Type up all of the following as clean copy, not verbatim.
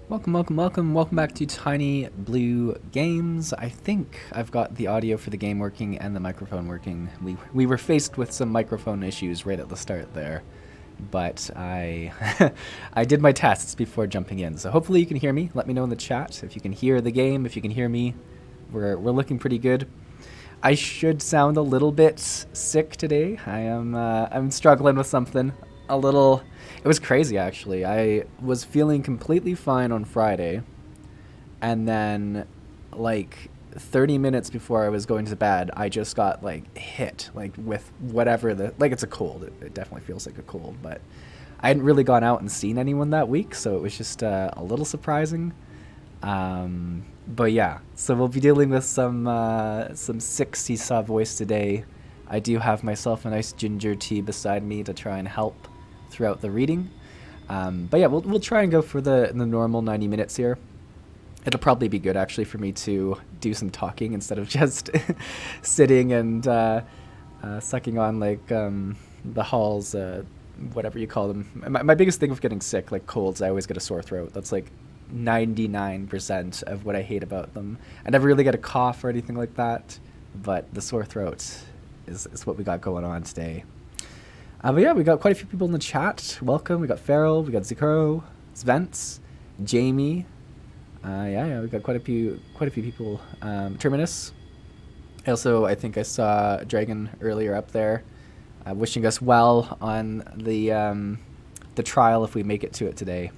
Welcome back to Tiny Blue Games. I think I've got the audio for the game working and the microphone working. We were faced with some microphone issues right at the start there, but I I did my tests before jumping in, so hopefully you can hear me. Let me know in the chat if you can hear the game, if you can hear me. We're looking pretty good. I should sound a little bit sick today. I'm struggling with something a little. It was crazy, actually. I was feeling completely fine on Friday, and then like 30 minutes before I was going to bed, I just got like hit like with whatever it's a cold. It definitely feels like a cold, but I hadn't really gone out and seen anyone that week, so it was just a little surprising. But yeah, so we'll be dealing with some sick Seesaw voice today. I do have myself a nice ginger tea beside me to try and help throughout the reading. But yeah, we'll try and go for the normal 90 minutes here. It'll probably be good actually for me to do some talking instead of just sitting and sucking on like the halls, whatever you call them. My biggest thing with getting sick, like colds, I always get a sore throat. That's like 99% of what I hate about them. I never really get a cough or anything like that, but the sore throat is what we got going on today. But yeah, we got quite a few people in the chat. Welcome. We got Farrell, we got Zikuro, Svents, Jamie. Yeah, we got quite a few people. Terminus. I think I saw Dragon earlier up there, wishing us well on the trial if we make it to it today.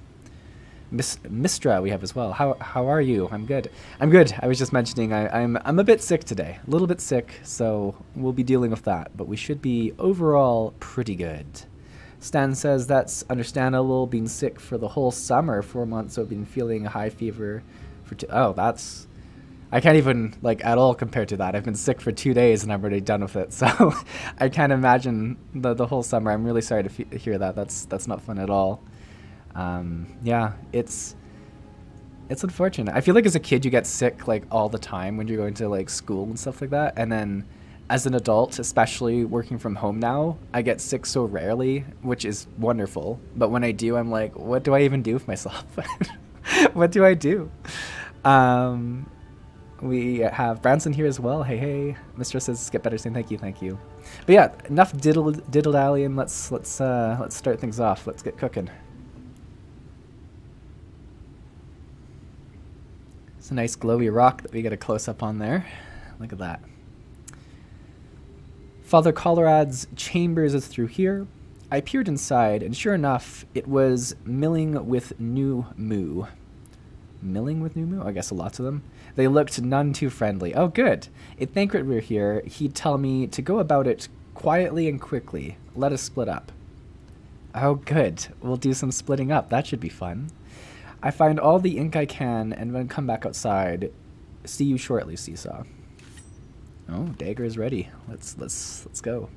Mistra we have as well. How are you? I'm good. I was just mentioning I'm a bit sick today, a little bit sick, so we'll be dealing with that. But we should be overall pretty good. Stan says that's understandable. Being sick for the whole summer, 4 months, so I've been feeling a high fever for that's. I can't even like at all compare to that. I've been sick for 2 days and I'm already done with it. So I can't imagine the whole summer. I'm really sorry to hear that. That's not fun at all. Yeah, it's unfortunate. I feel like as a kid you get sick like all the time when you're going to like school and stuff like that, and then as an adult, especially working from home now, I get sick so rarely, which is wonderful. But when I do, I'm like, what do I even do with myself? What do I do? We have Branson here as well. Hey. Mistress says get better soon. Thank you. But yeah, enough diddle-dally, and let's start things off. Let's get cooking. It's a nice glowy rock that we get a close-up on there. Look at that. Father Colorad's chambers is through here. I peered inside, and sure enough, it was milling with new moo. Milling with new moo? I guess lots of them. They looked none too friendly. Oh, good. If Thancred were here, he'd tell me to go about it quietly and quickly. Let us split up. Oh, good. We'll do some splitting up. That should be fun. I find all the ink I can, and then come back outside. See you shortly, Seesaw. Oh, Dagger is ready. Let's go.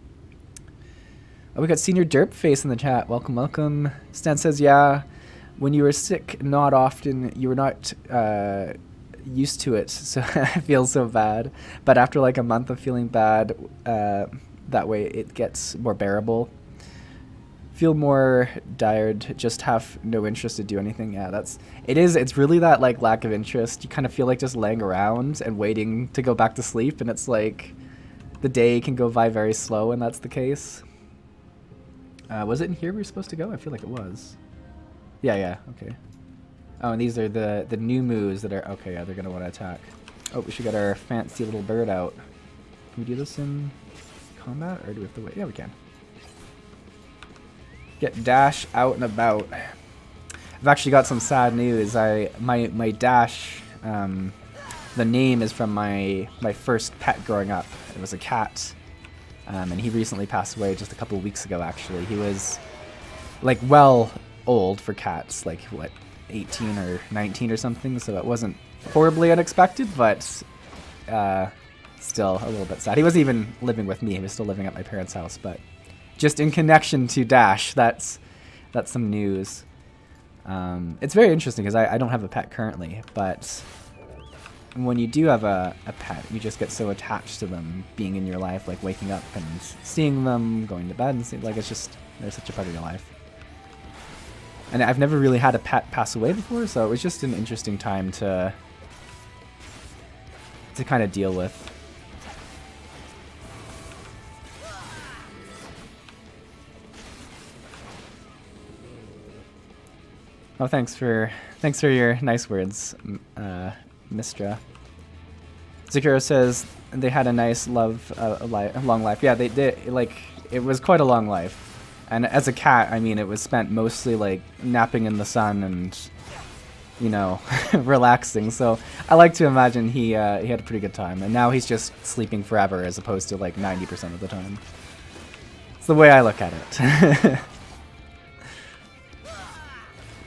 Oh, we got Senior Derpface in the chat. Welcome. Stan says, yeah, when you were sick, not often, you were not used to it, so I feel so bad. But after like a month of feeling bad, that way it gets more bearable. Feel more tired, just have no interest to do anything. Yeah, it's really that like lack of interest. You kind of feel like just laying around and waiting to go back to sleep, and it's like the day can go by very slow when that's the case. Was it in here we were supposed to go? I feel like it was. Yeah, okay. Oh, and these are the new moves that are, okay, yeah, they're gonna want to attack. Oh, we should get our fancy little bird out. Can we do this in combat, or do we have to wait? Yeah, we can. Get Dash out and about. I've actually got some sad news. My Dash, the name is from my first pet growing up. It was a cat, and he recently passed away just a couple of weeks ago. Actually, he was like well old for cats, like what, 18 or 19 or something. So it wasn't horribly unexpected, but still a little bit sad. He wasn't even living with me. He was still living at my parents' house, but. Just in connection to Dash, that's some news. It's very interesting because I don't have a pet currently, but when you do have a pet, you just get so attached to them being in your life, like waking up and seeing them, going to bed, and like it's just, they're such a part of your life. And I've never really had a pet pass away before, so it was just an interesting time to kind of deal with. Oh, thanks for your nice words, Mistra. Zakiro says they had a nice long life. Yeah, they did. Like, it was quite a long life. And as a cat, I mean, it was spent mostly like napping in the sun and, you know, relaxing. So I like to imagine he had a pretty good time. And now he's just sleeping forever as opposed to like 90% of the time. It's the way I look at it.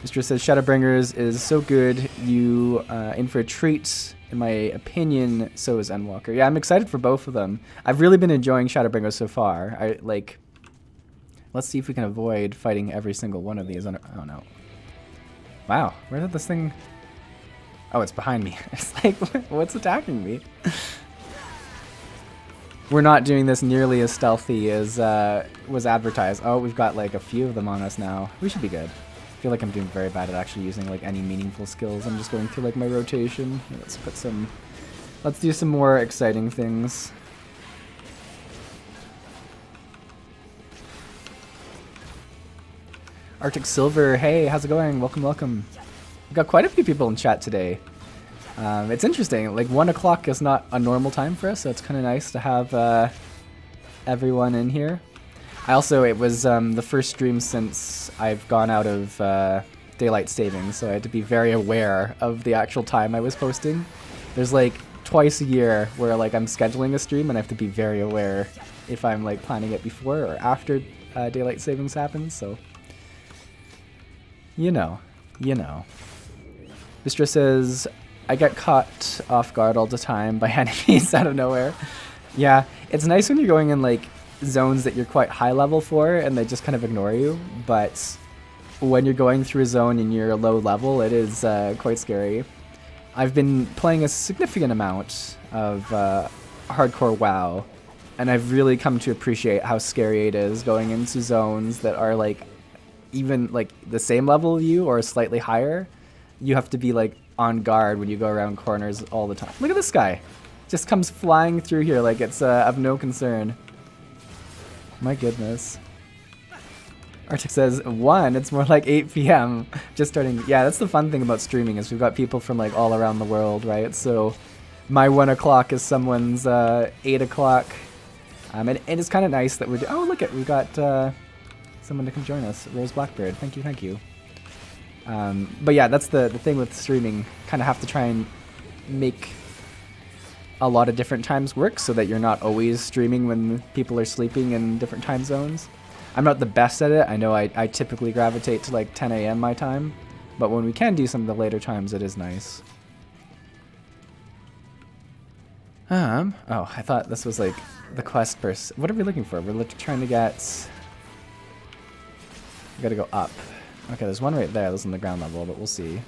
Mr. says, Shadowbringers is so good. You in for a treat. In my opinion, so is Endwalker. Yeah, I'm excited for both of them. I've really been enjoying Shadowbringers so far. Let's see if we can avoid fighting every single one of these. Oh no. Wow, where did this thing... Oh, it's behind me. It's like, what's attacking me? We're not doing this nearly as stealthy as was advertised. Oh, we've got like a few of them on us now. We should be good. I feel like I'm doing very bad at actually using like any meaningful skills. I'm just going through like my rotation. Let's do some more exciting things. Arctic Silver, hey, how's it going? Welcome, welcome. We've got quite a few people in chat today. It's interesting, like 1 o'clock is not a normal time for us, so it's kind of nice to have everyone in here. It was the first stream since I've gone out of daylight savings, so I had to be very aware of the actual time I was posting. There's like twice a year where like I'm scheduling a stream and I have to be very aware if I'm like planning it before or after daylight savings happens, so you know. Vistra says, I get caught off guard all the time by enemies out of nowhere. Yeah, it's nice when you're going in like zones that you're quite high level for and they just kind of ignore you, but when you're going through a zone and you're low level, it is quite scary. I've been playing a significant amount of hardcore WoW, and I've really come to appreciate how scary it is going into zones that are like even like the same level of you or slightly higher. You have to be like on guard when you go around corners all the time. Look at this guy. Just comes flying through here like it's of no concern. My goodness. Arctic says 1, it's more like 8 p.m. Just starting. Yeah, that's the fun thing about streaming is we've got people from like all around the world, right? So my 1 o'clock is someone's 8 o'clock. And it's kind of nice that we're... Oh, look we've got someone to come join us. Rose Blackbird. Thank you. But yeah, that's the thing with streaming. Kind of have to try and make a lot of different times work so that you're not always streaming when people are sleeping in different time zones. I'm not the best at it. I know I typically gravitate to like 10 a.m. my time, but when we can do some of the later times, it is nice. Oh, I thought this was like the quest person. What are we looking for? We're trying to get... We gotta go up. Okay, there's one right there. That's on the ground level, but we'll see.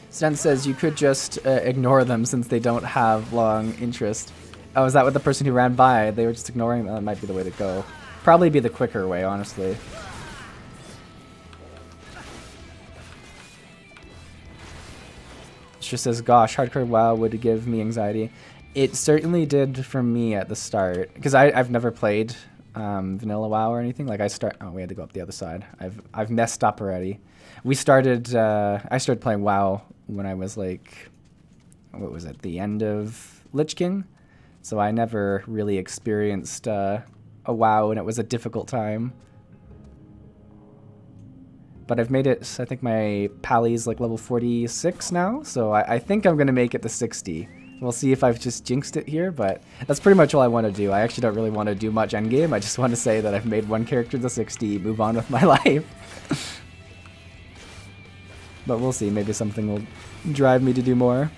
Sten says you could just ignore them since they don't have long interest. Oh, is that what the person who ran by? They were just ignoring them? That might be the way to go. Probably be the quicker way, honestly. She says, gosh, hardcore WoW would give me anxiety. It certainly did for me at the start. Because I've never played vanilla WoW or anything. Like oh, we had to go up the other side. I've messed up already. I started playing WoW when I was like, what was it, the end of Lich King? So I never really experienced a WoW, and it was a difficult time. But I've made it, I think my Pally's like level 46 now, so I think I'm going to make it to 60. We'll see if I've just jinxed it here, but that's pretty much all I want to do. I actually don't really want to do much endgame. I just want to say that I've made one character to 60, move on with my life. But we'll see. Maybe something will drive me to do more.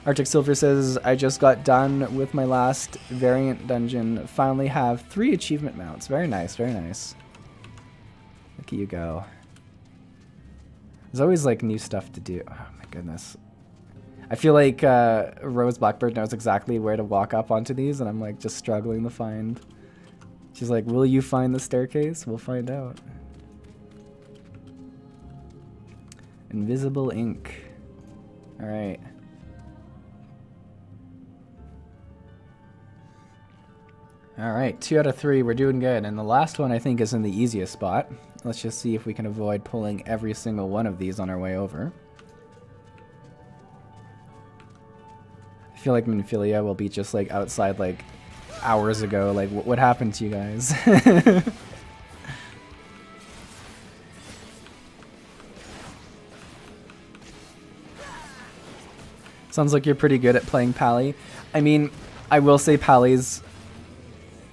Arctic Silver says, I just got done with my last variant dungeon. Finally have 3 achievement mounts. Very nice, very nice. Look at you go. There's always like new stuff to do. Oh my goodness. I feel like Rose Blackbird knows exactly where to walk up onto these, and I'm like just struggling to find. She's like, will you find the staircase? We'll find out. Invisible ink. Alright. Alright, 2 out of 3, we're doing good. And the last one I think is in the easiest spot. Let's just see if we can avoid pulling every single one of these on our way over. I feel like Minfilia will be just like outside like hours ago. Like, what happened to you guys? Sounds like you're pretty good at playing Pally. I mean, I will say Pally's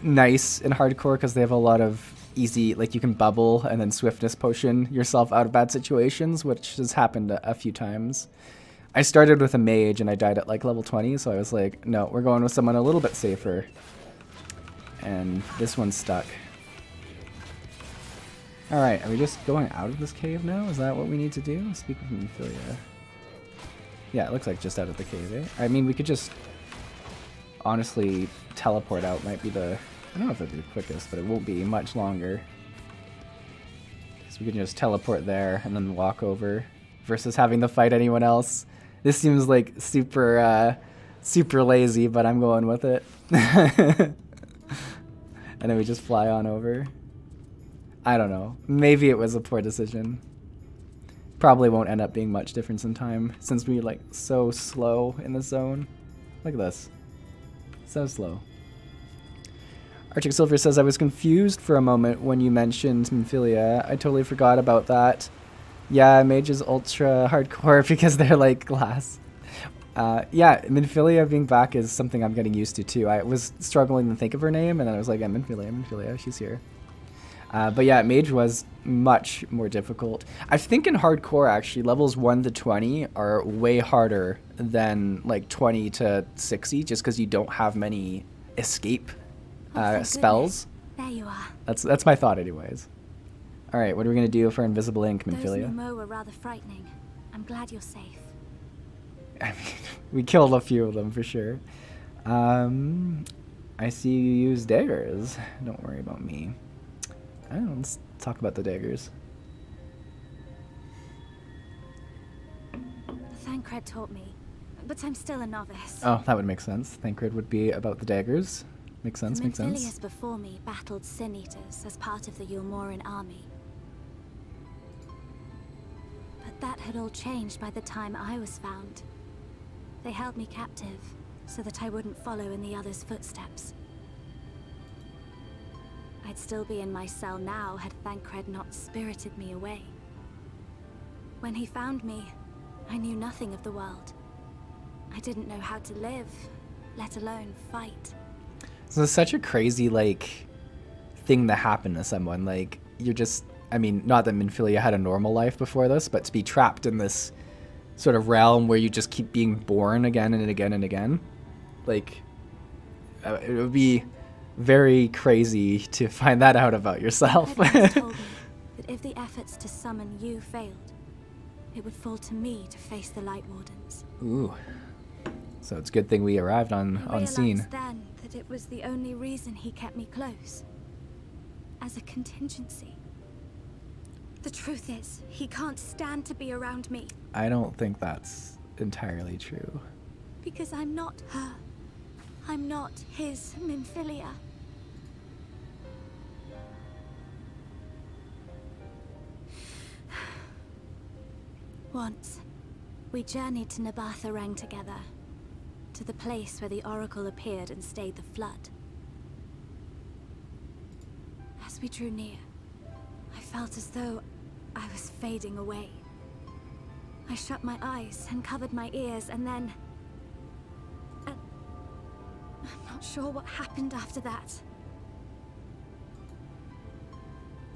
nice in hardcore because they have a lot of easy, like you can bubble and then swiftness potion yourself out of bad situations, which has happened a few times. I started with a mage and I died at like level 20, so I was like, no, we're going with someone a little bit safer. And this one's stuck. Alright, are we just going out of this cave now? Is that what we need to do? Speak with Minfilia. Yeah, it looks like just out of the cave, eh? I mean, we could just honestly teleport out might be the... I don't know if it'd be the quickest, but it won't be much longer. So we can just teleport there and then walk over versus having to fight anyone else. This seems like super lazy, but I'm going with it. And then we just fly on over. I don't know. Maybe it was a poor decision. Probably won't end up being much difference in time since we're like so slow in the zone. Look at this. So slow. Arctic Silver says, I was confused for a moment when you mentioned Minfilia. I totally forgot about that. Yeah, Mage is ultra hardcore because they're like glass. Yeah, Minfilia being back is something I'm getting used to too. I was struggling to think of her name and then I was like, yeah, Minfilia, she's here. But yeah, Mage was much more difficult. I think in hardcore actually, levels 1 to 20 are way harder than like 20 to 60 just because you don't have many escape spells. There you are. That's my thought anyways. Alright, what are we going to do for Invisible Ink, Minfilia? Those Nemo were rather frightening. I'm glad you're safe. I mean, we killed a few of them for sure. I see you use daggers. Don't worry about me. Let's talk about the daggers. Thancred taught me, but I'm still a novice. Oh, that would make sense. Thancred would be about the daggers. Makes sense, the makes sense. Minfilius before me battled Sin Eaters as part of the Yulmoran army. But that had all changed by the time I was found. They held me captive so that I wouldn't follow in the others' footsteps. I'd still be in my cell now had Thancred not spirited me away. When he found me, I knew nothing of the world. I didn't know how to live, let alone fight. So it's such a crazy, like, thing that happened to someone. Like, you're just... I mean, not that Minfilia had a normal life before this, but to be trapped in this sort of realm where you just keep being born again and again and again. Like, it would be very crazy to find that out about yourself. Thancred told me that if the efforts to summon you failed, it would fall to me to face the Light Wardens. Ooh. So it's a good thing we arrived on scene. Then that it was the only reason he kept me close. As a contingency. The truth is, he can't stand to be around me. I don't think that's entirely true. Because I'm not her. I'm not his Minfilia. Once, we journeyed to Nabatha Rang together. To the place where the Oracle appeared and stayed the flood. As we drew near, I felt as though I was fading away. I shut my eyes and covered my ears and then... I'm not sure what happened after that.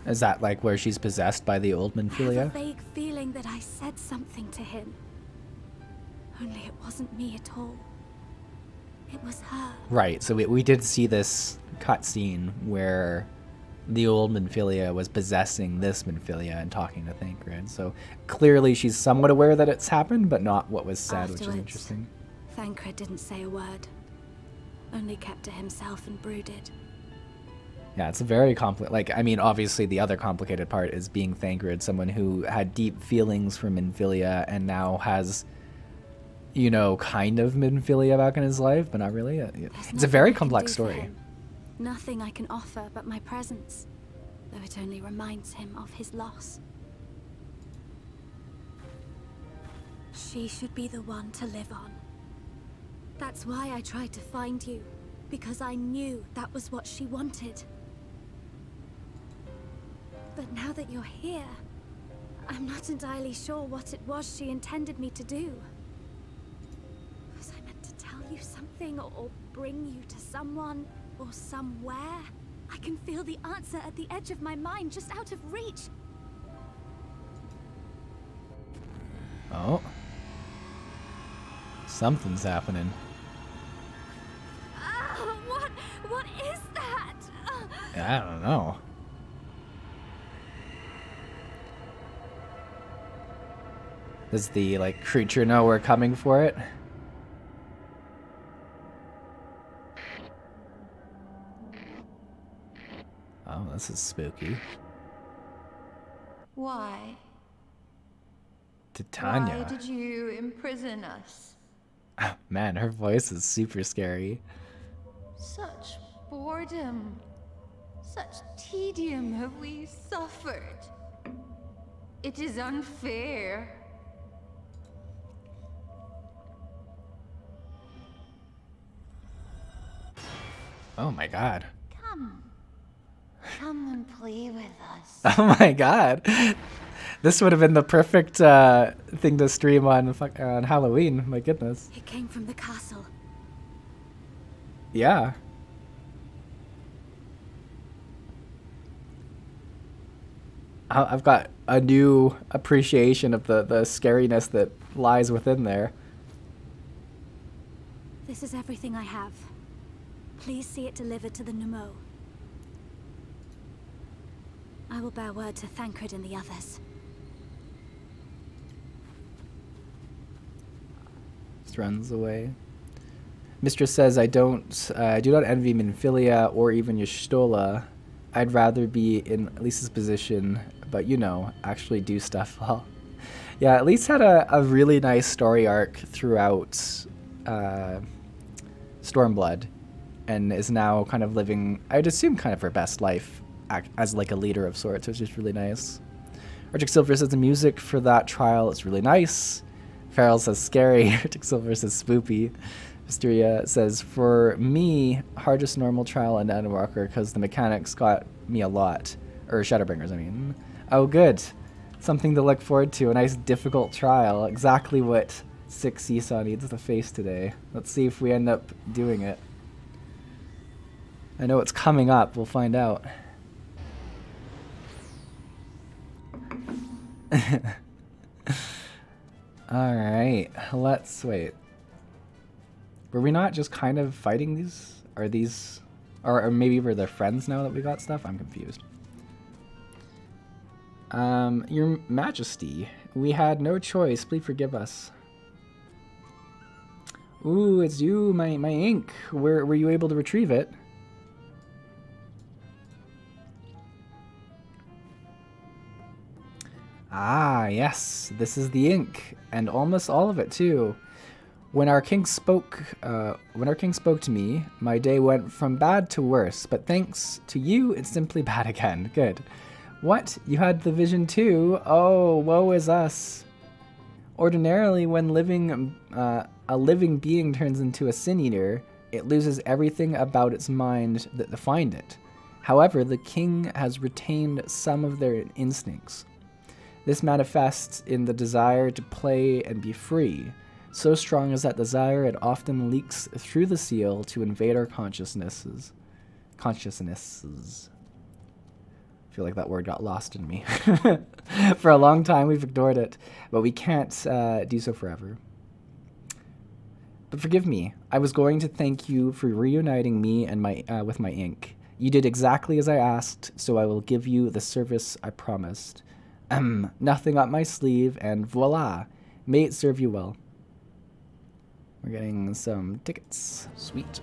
Is that like where she's possessed by the old I have Minfilia? a vague feeling that I said something to him. Only it wasn't me at all. It was her. Right, so we did see this cutscene where the old Minfilia was possessing this Minfilia and talking to Thancred. So clearly she's somewhat aware that it's happened, but not what was said, which is interesting. Thancred didn't say a word. Only kept to himself and brooded. Yeah, it's a very complicated... Like, I mean, obviously the other complicated part is being Thancred, someone who had deep feelings for Minfilia and now has... you know, kind of Minfilia back in his life, but not really. It's a very complex story. Nothing I can offer but my presence, though it only reminds him of his loss. She should be the one to live on. That's why I tried to find you, because I knew that was what she wanted. But now that you're here, I'm not entirely sure what it was she intended me to do. Was I meant to tell you something or bring you to someone? or somewhere. I can feel the answer at the edge of my mind, just out of reach. Oh. Something's happening. What is that? I don't know. Does the, like, creature know we're coming for it? Oh, this is spooky. Why? Titania. Why did you imprison us? Oh, man, her voice is super scary. Such boredom, such tedium have we suffered. It is unfair. Oh my god. Come and play with us. Oh my god. This would have been the perfect thing to stream on Halloween. My goodness. It came from the castle. Yeah. I've got a new appreciation of the scariness that lies within there. This is everything I have. Please see it delivered to the Nemo. I will bear word to Thancred and the others. Just runs away. Mistress says, I do not envy Minfilia or even Y'shtola. I'd rather be in Lisa's position, but you know, actually do stuff well. Yeah, Elise had a really nice story arc throughout Stormblood, and is now kind of living, I'd assume, kind of her best life as like a leader of sorts, which is really nice. Arctic Silver says the music for that trial is really nice. Farrell says scary. Arctic Silver says spoopy. Mysteria says, for me, hardest normal trial and Endwalker because the mechanics got me a lot. Or ShadowBringers, I mean. Oh, good. Something to look forward to. A nice difficult trial. Exactly what 6 Seesaw needs to face today. Let's see if we end up doing it. I know it's coming up. We'll find out. Alright. Let's wait. Were we not just kind of fighting these? Are these... Or maybe we're their friends now that we got stuff? I'm confused. Your Majesty, we had no choice. Please forgive us. Ooh, it's you, my ink. Were you able to retrieve it? Ah, yes. This is the ink. And almost all of it, too. When our king spoke to me, my day went from bad to worse, but thanks to you, it's simply bad again. Good. What? You had the vision too? Oh, woe is us. Ordinarily, when a living being turns into a sin eater, it loses everything about its mind that defined it. However, the king has retained some of their instincts. This manifests in the desire to play and be free. So strong is that desire, it often leaks through the seal to invade our consciousnesses. I feel like that word got lost in me. For a long time, we've ignored it, but we can't do so forever. But forgive me. I was going to thank you for reuniting me and with my ink. You did exactly as I asked, so I will give you the service I promised. Nothing up my sleeve, and voila! May it serve you well. We're getting some tickets. Sweet.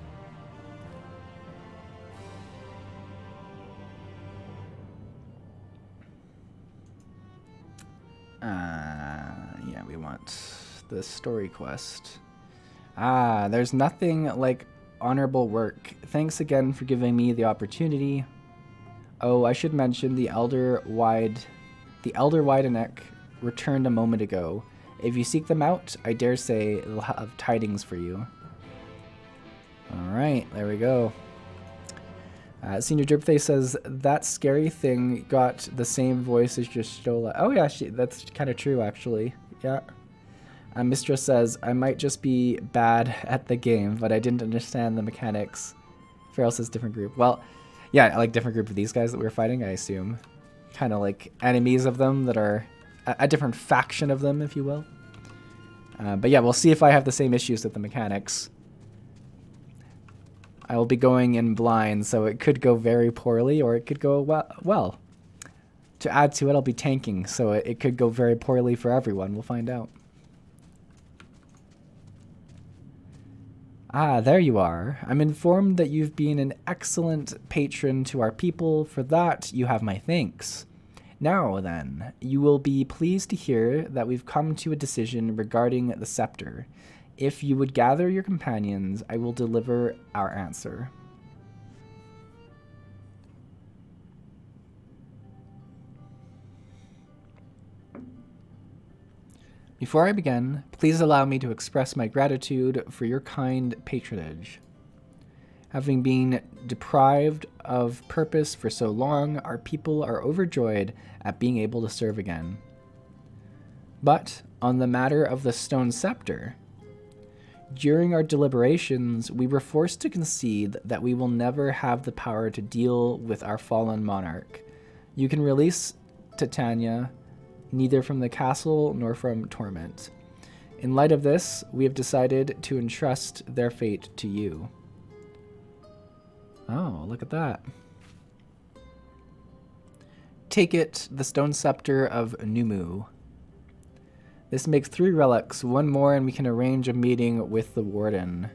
Yeah, we want the story quest. Ah, there's nothing like honorable work. Thanks again for giving me the opportunity. Oh, I should mention the Elder Wideneck returned a moment ago. If you seek them out, I dare say they'll have tidings for you. Alright, there we go. Senior Dripface says, that scary thing got the same voice as Y'shtola. Oh yeah, that's kind of true actually. Yeah. Mistress says, I might just be bad at the game, but I didn't understand the mechanics. Farrell says different group. Well, yeah, like different group of these guys that we're fighting, I assume. Kind of like enemies of them that are a different faction of them, if you will. But yeah, we'll see if I have the same issues with the mechanics. I will be going in blind, so it could go very poorly or it could go well. To add to it, I'll be tanking, so it could go very poorly for everyone. We'll find out. Ah, there you are. I'm informed that you've been an excellent patron to our people. For that, you have my thanks. Now then, you will be pleased to hear that we've come to a decision regarding the scepter. If you would gather your companions, I will deliver our answer. Before I begin, please allow me to express my gratitude for your kind patronage. Having been deprived of purpose for so long, our people are overjoyed at being able to serve again. But on the matter of the stone scepter, during our deliberations, we were forced to concede that we will never have the power to deal with our fallen monarch. You can release Titania neither from the castle nor from torment. In light of this, we have decided to entrust their fate to you. Oh, look at that. Take it, the stone scepter of Numu. This makes 3 relics, 1 more, and we can arrange a meeting with the warden.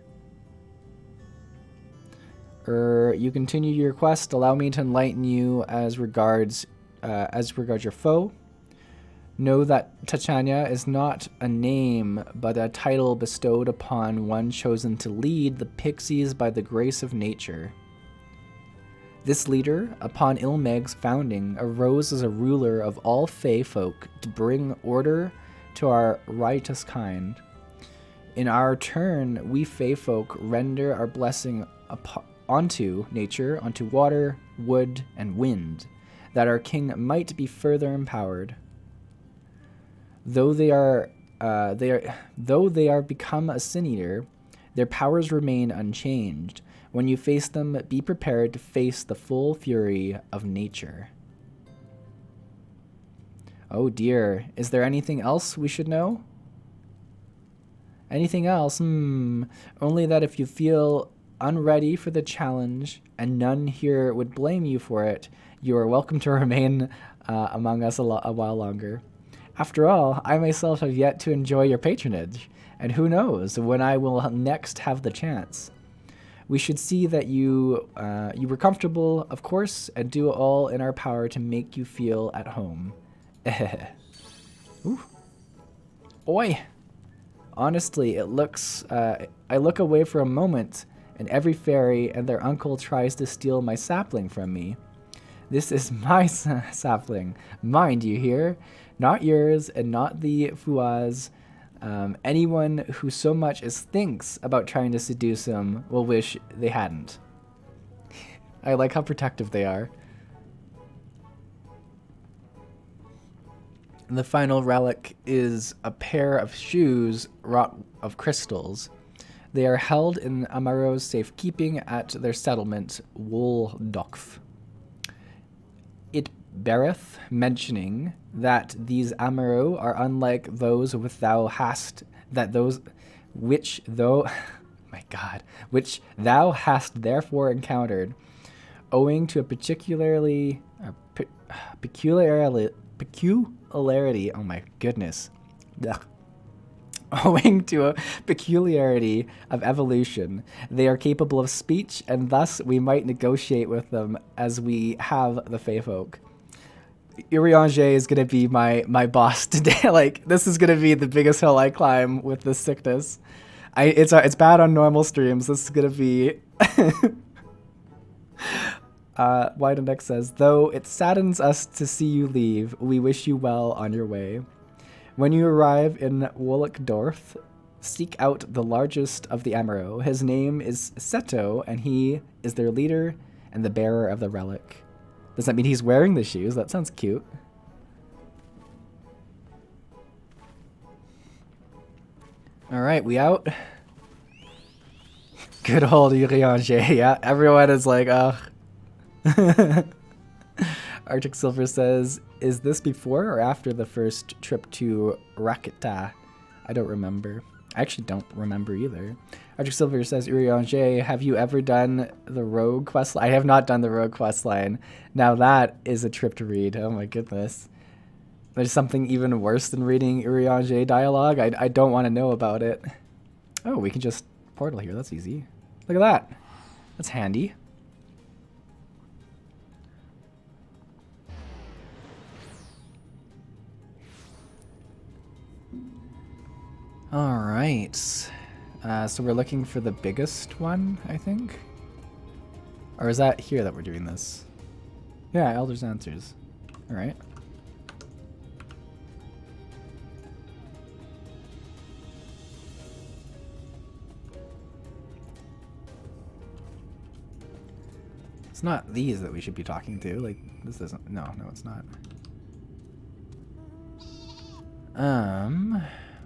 You continue your quest. Allow me to enlighten you as regards your foe. Know that Titania is not a name, but a title bestowed upon one chosen to lead the pixies by the grace of nature. This leader, upon Ilmeg's founding, arose as a ruler of all Fae folk to bring order to our riotous kind. In our turn, we Fae folk render our blessing onto nature, onto water, wood, and wind, that our king might be further empowered. Though they are become a sin eater, their powers remain unchanged. When you face them, be prepared to face the full fury of nature. Oh dear, is there anything else we should know? Anything else? Only that if you feel unready for the challenge, and none here would blame you for it, you are welcome to remain among us a while longer. After all, I myself have yet to enjoy your patronage, and who knows when I will next have the chance. We should see that you were comfortable, of course, and do all in our power to make you feel at home. Ooh. Oi! Honestly, it looks... I look away for a moment, and every fairy and their uncle tries to steal my sapling from me. This is my sapling. Mine, do you hear? Not yours, and not the Fua's. Anyone who so much as thinks about trying to seduce him will wish they hadn't. I like how protective they are. And the final relic is a pair of shoes wrought of crystals. They are held in Amaro's safekeeping at their settlement, Woldokf. It beareth mentioning that these Amaro are unlike those which thou hast therefore encountered, owing to a peculiarity. Oh my goodness. Ugh. Owing to a peculiarity of evolution, they are capable of speech, and thus we might negotiate with them as we have the Fae folk. Urianger is going to be my boss today. Like, this is going to be the biggest hill I climb with this sickness. It's bad on normal streams. This is going to be... Wideneck says, though it saddens us to see you leave, we wish you well on your way. When you arrive in Wolkdorf, seek out the largest of the Amaro. His name is Seto, and he is their leader and the bearer of the relic. Does that mean he's wearing the shoes? That sounds cute. All right, we out. Good old Urianger. Yeah, everyone is like, ugh. Arctic Silver says, is this before or after the first trip to Rakita? I don't remember. I actually don't remember either. Arctic Silver says, Urianger, have you ever done the Rogue quest line? I have not done the Rogue quest line. Now that is a trip to read. Oh my goodness. There's something even worse than reading Urianger dialogue. I don't want to know about it. Oh, we can just portal here. That's easy. Look at that. That's handy. All right. So we're looking for the biggest one, I think. Or is that here that we're doing this? Yeah, Elder's Answers. All right. It's not these that we should be talking to. Like, this isn't. No, it's not.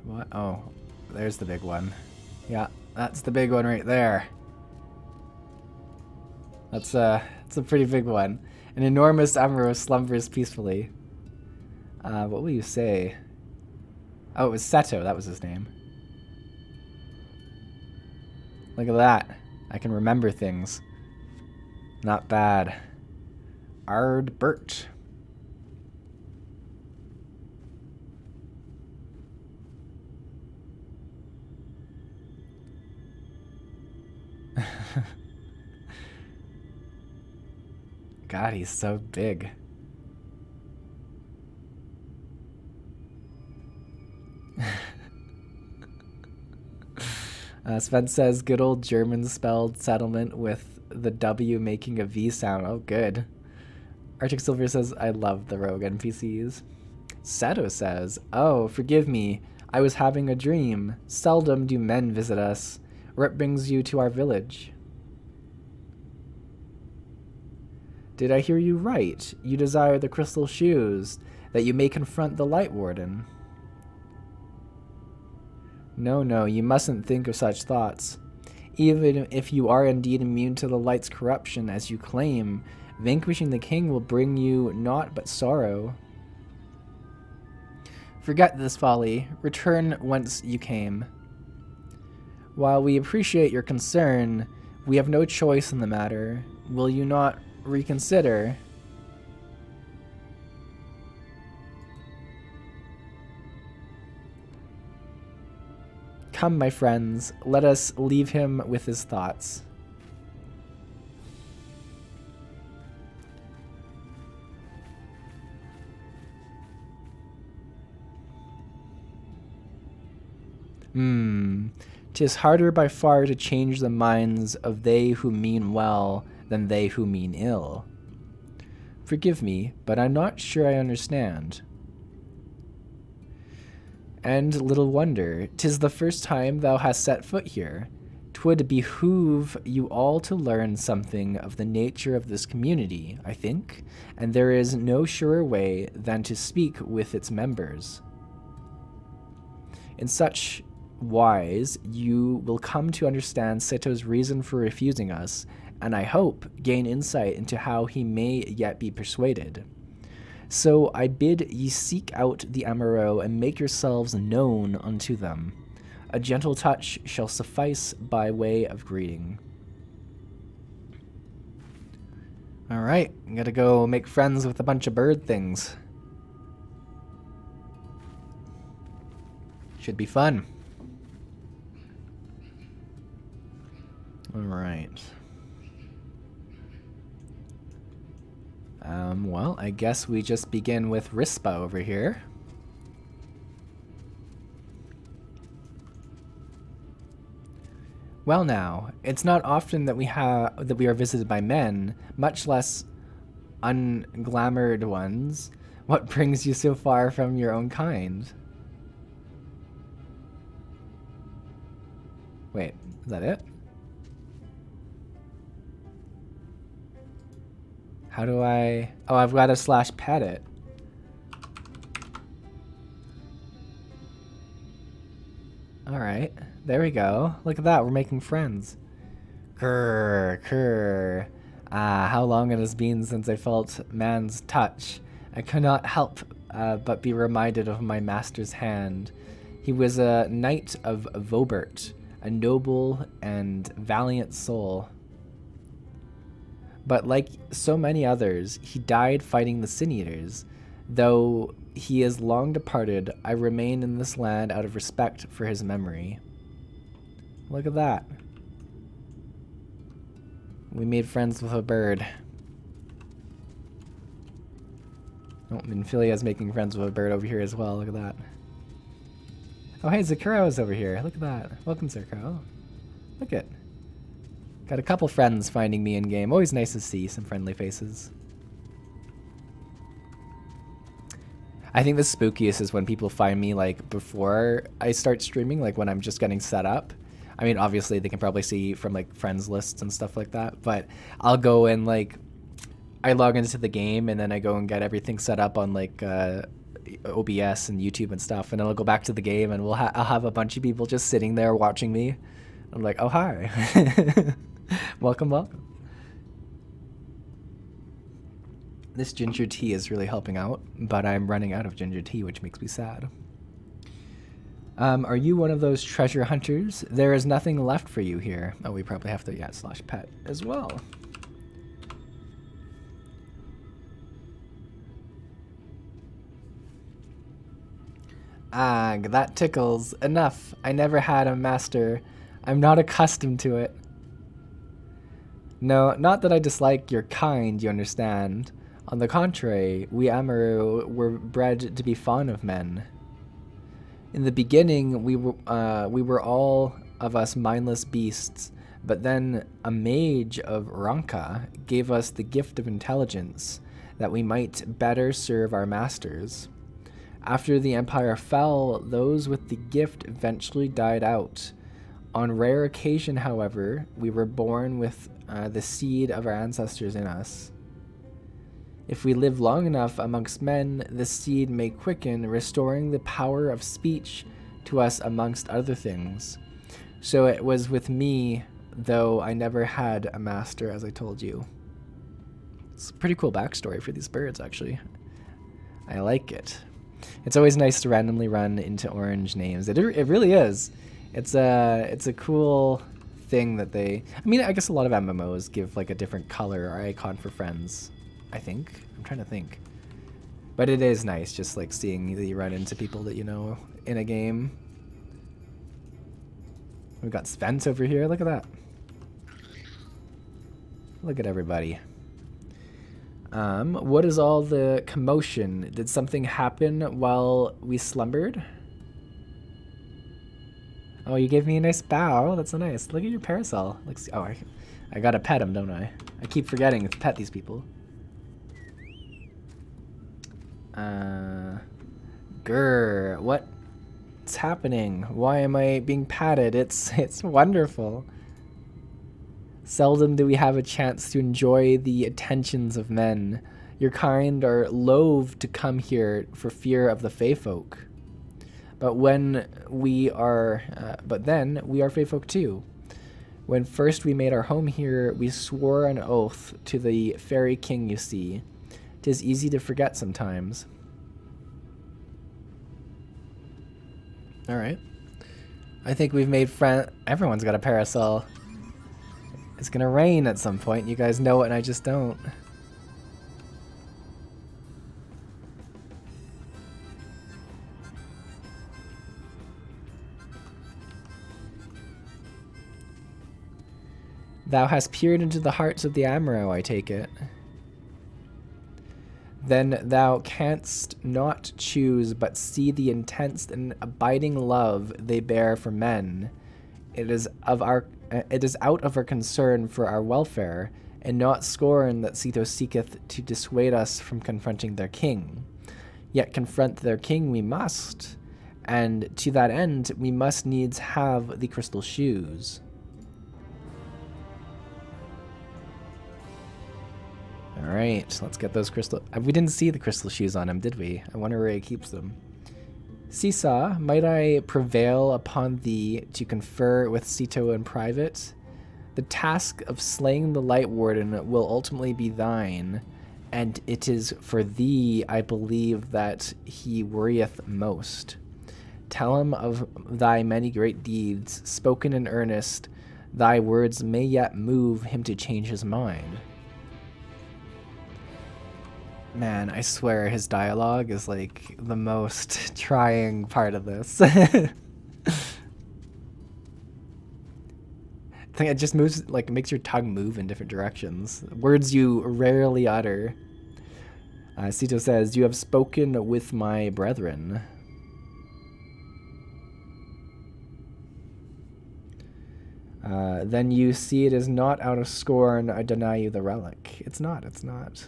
What? Oh, there's the big one. Yeah, that's the big one right there. It's a pretty big one. An enormous Amuro slumbers peacefully. What will you say? Oh, it was Seto. That was his name. Look at that. I can remember things. Not bad. Ardbert. God, he's so big. Sven says, good old German spelled settlement with the W making a V sound. Oh, good. Arctic Silver says, I love the rogue NPCs. Sato says, oh, forgive me. I was having a dream. Seldom do men visit us. What brings you to our village? Did I hear you right? You desire the crystal shoes, that you may confront the Light Warden. No, you mustn't think of such thoughts. Even if you are indeed immune to the light's corruption, as you claim, vanquishing the king will bring you naught but sorrow. Forget this folly. Return whence you came. While we appreciate your concern, we have no choice in the matter. Will you not reconsider? Come, my friends, let us leave him with his thoughts. "'Tis harder by far to change the minds of they who mean well than they who mean ill. Forgive me, but I'm not sure I understand. And little wonder, 'tis the first time thou hast set foot here. 'Twould behoove you all to learn something of the nature of this community, I think, and there is no surer way than to speak with its members. In such wise, you will come to understand Seto's reason for refusing us, and I hope gain insight into how he may yet be persuaded. So I bid ye seek out the Amuro and make yourselves known unto them. A gentle touch shall suffice by way of greeting." Alright, I'm gonna go make friends with a bunch of bird things. Should be fun. Alright. Well, I guess we just begin with Rispa over here. Well now, it's not often that we are visited by men, much less unglamoured ones. What brings you so far from your own kind? Wait, is that it? How do I... Oh, I've got to /pet it. Alright, there we go. Look at that, we're making friends. Grr. Ah, how long it has been since I felt man's touch. I could not help but be reminded of my master's hand. He was a knight of Vobert, a noble and valiant soul. But like so many others, he died fighting the Sin Eaters. Though he is long departed, I remain in this land out of respect for his memory. Look at that. We made friends with a bird. Oh, and Philia's making friends with a bird over here as well. Look at that. Oh, hey, Zakuro's over here. Look at that. Welcome, Zakuro. Look at. Got a couple friends finding me in game. Always nice to see some friendly faces. I think the spookiest is when people find me like before I start streaming, like when I'm just getting set up. I mean, obviously they can probably see from like friends lists and stuff like that, but I'll go and like, I log into the game and then I go and get everything set up on like OBS and YouTube and stuff, and then I'll go back to the game and I'll have a bunch of people just sitting there watching me. I'm like, oh, hi. Welcome. This ginger tea is really helping out, but I'm running out of ginger tea, which makes me sad. Are you one of those treasure hunters? There is nothing left for you here. Oh, we probably have to, yeah, /pet as well. Ag, that tickles. Enough. I never had a master. I'm not accustomed to it. No, not that I dislike your kind, you understand. On the contrary, we Amaru were bred to be fond of men. In the beginning, we were all of us mindless beasts, but then a mage of Ranka gave us the gift of intelligence, that we might better serve our masters. After the Empire fell, those with the gift eventually died out. On rare occasion, however, we were born with the seed of our ancestors in us. If we live long enough amongst men, the seed may quicken, restoring the power of speech to us amongst other things. So it was with me, though I never had a master, as I told you. It's a pretty cool backstory for these birds, actually. I like it. It's always nice to randomly run into orange names. It really is. It's a cool thing that they... I mean, I guess a lot of MMOs give like a different color or icon for friends, I think. I'm trying to think. But it is nice just like seeing that you run into people that you know in a game. We've got Spence over here. Look at that. Look at everybody. What is all the commotion? Did something happen while we slumbered? Oh, you gave me a nice bow. That's so nice. Look at your parasol. Looks. Oh, I gotta pet him, don't I? I keep forgetting to pet these people. Grr. What's happening? Why am I being patted? It's wonderful. Seldom do we have a chance to enjoy the attentions of men. Your kind are loath to come here for fear of the Fey folk. But then we are Fey folk too. When first we made our home here, we swore an oath to the fairy king, you see. 'Tis easy to forget sometimes. Alright. I think we've made friends. Everyone's got a parasol. It's gonna rain at some point. You guys know it and I just don't. Thou hast peered into the hearts of the Amaro, I take it. Then thou canst not choose but see the intense and abiding love they bear for men. It is out of our concern for our welfare, and not scorn that Sito seeketh to dissuade us from confronting their king. Yet confront their king we must, and to that end we must needs have the crystal shoes. Alright, let's get those crystal... We didn't see the crystal shoes on him, did we? I wonder where he keeps them. Seesaw, might I prevail upon thee to confer with Sito in private? The task of slaying the Light Warden will ultimately be thine, and it is for thee I believe that he worrieth most. Tell him of thy many great deeds, spoken in earnest. Thy words may yet move him to change his mind. Man, I swear his dialogue is like the most trying part of this. I think it just moves, like, makes your tongue move in different directions. Words you rarely utter. Sito says, you have spoken with my brethren. Then you see it is not out of scorn I deny you the relic. It's not, it's not.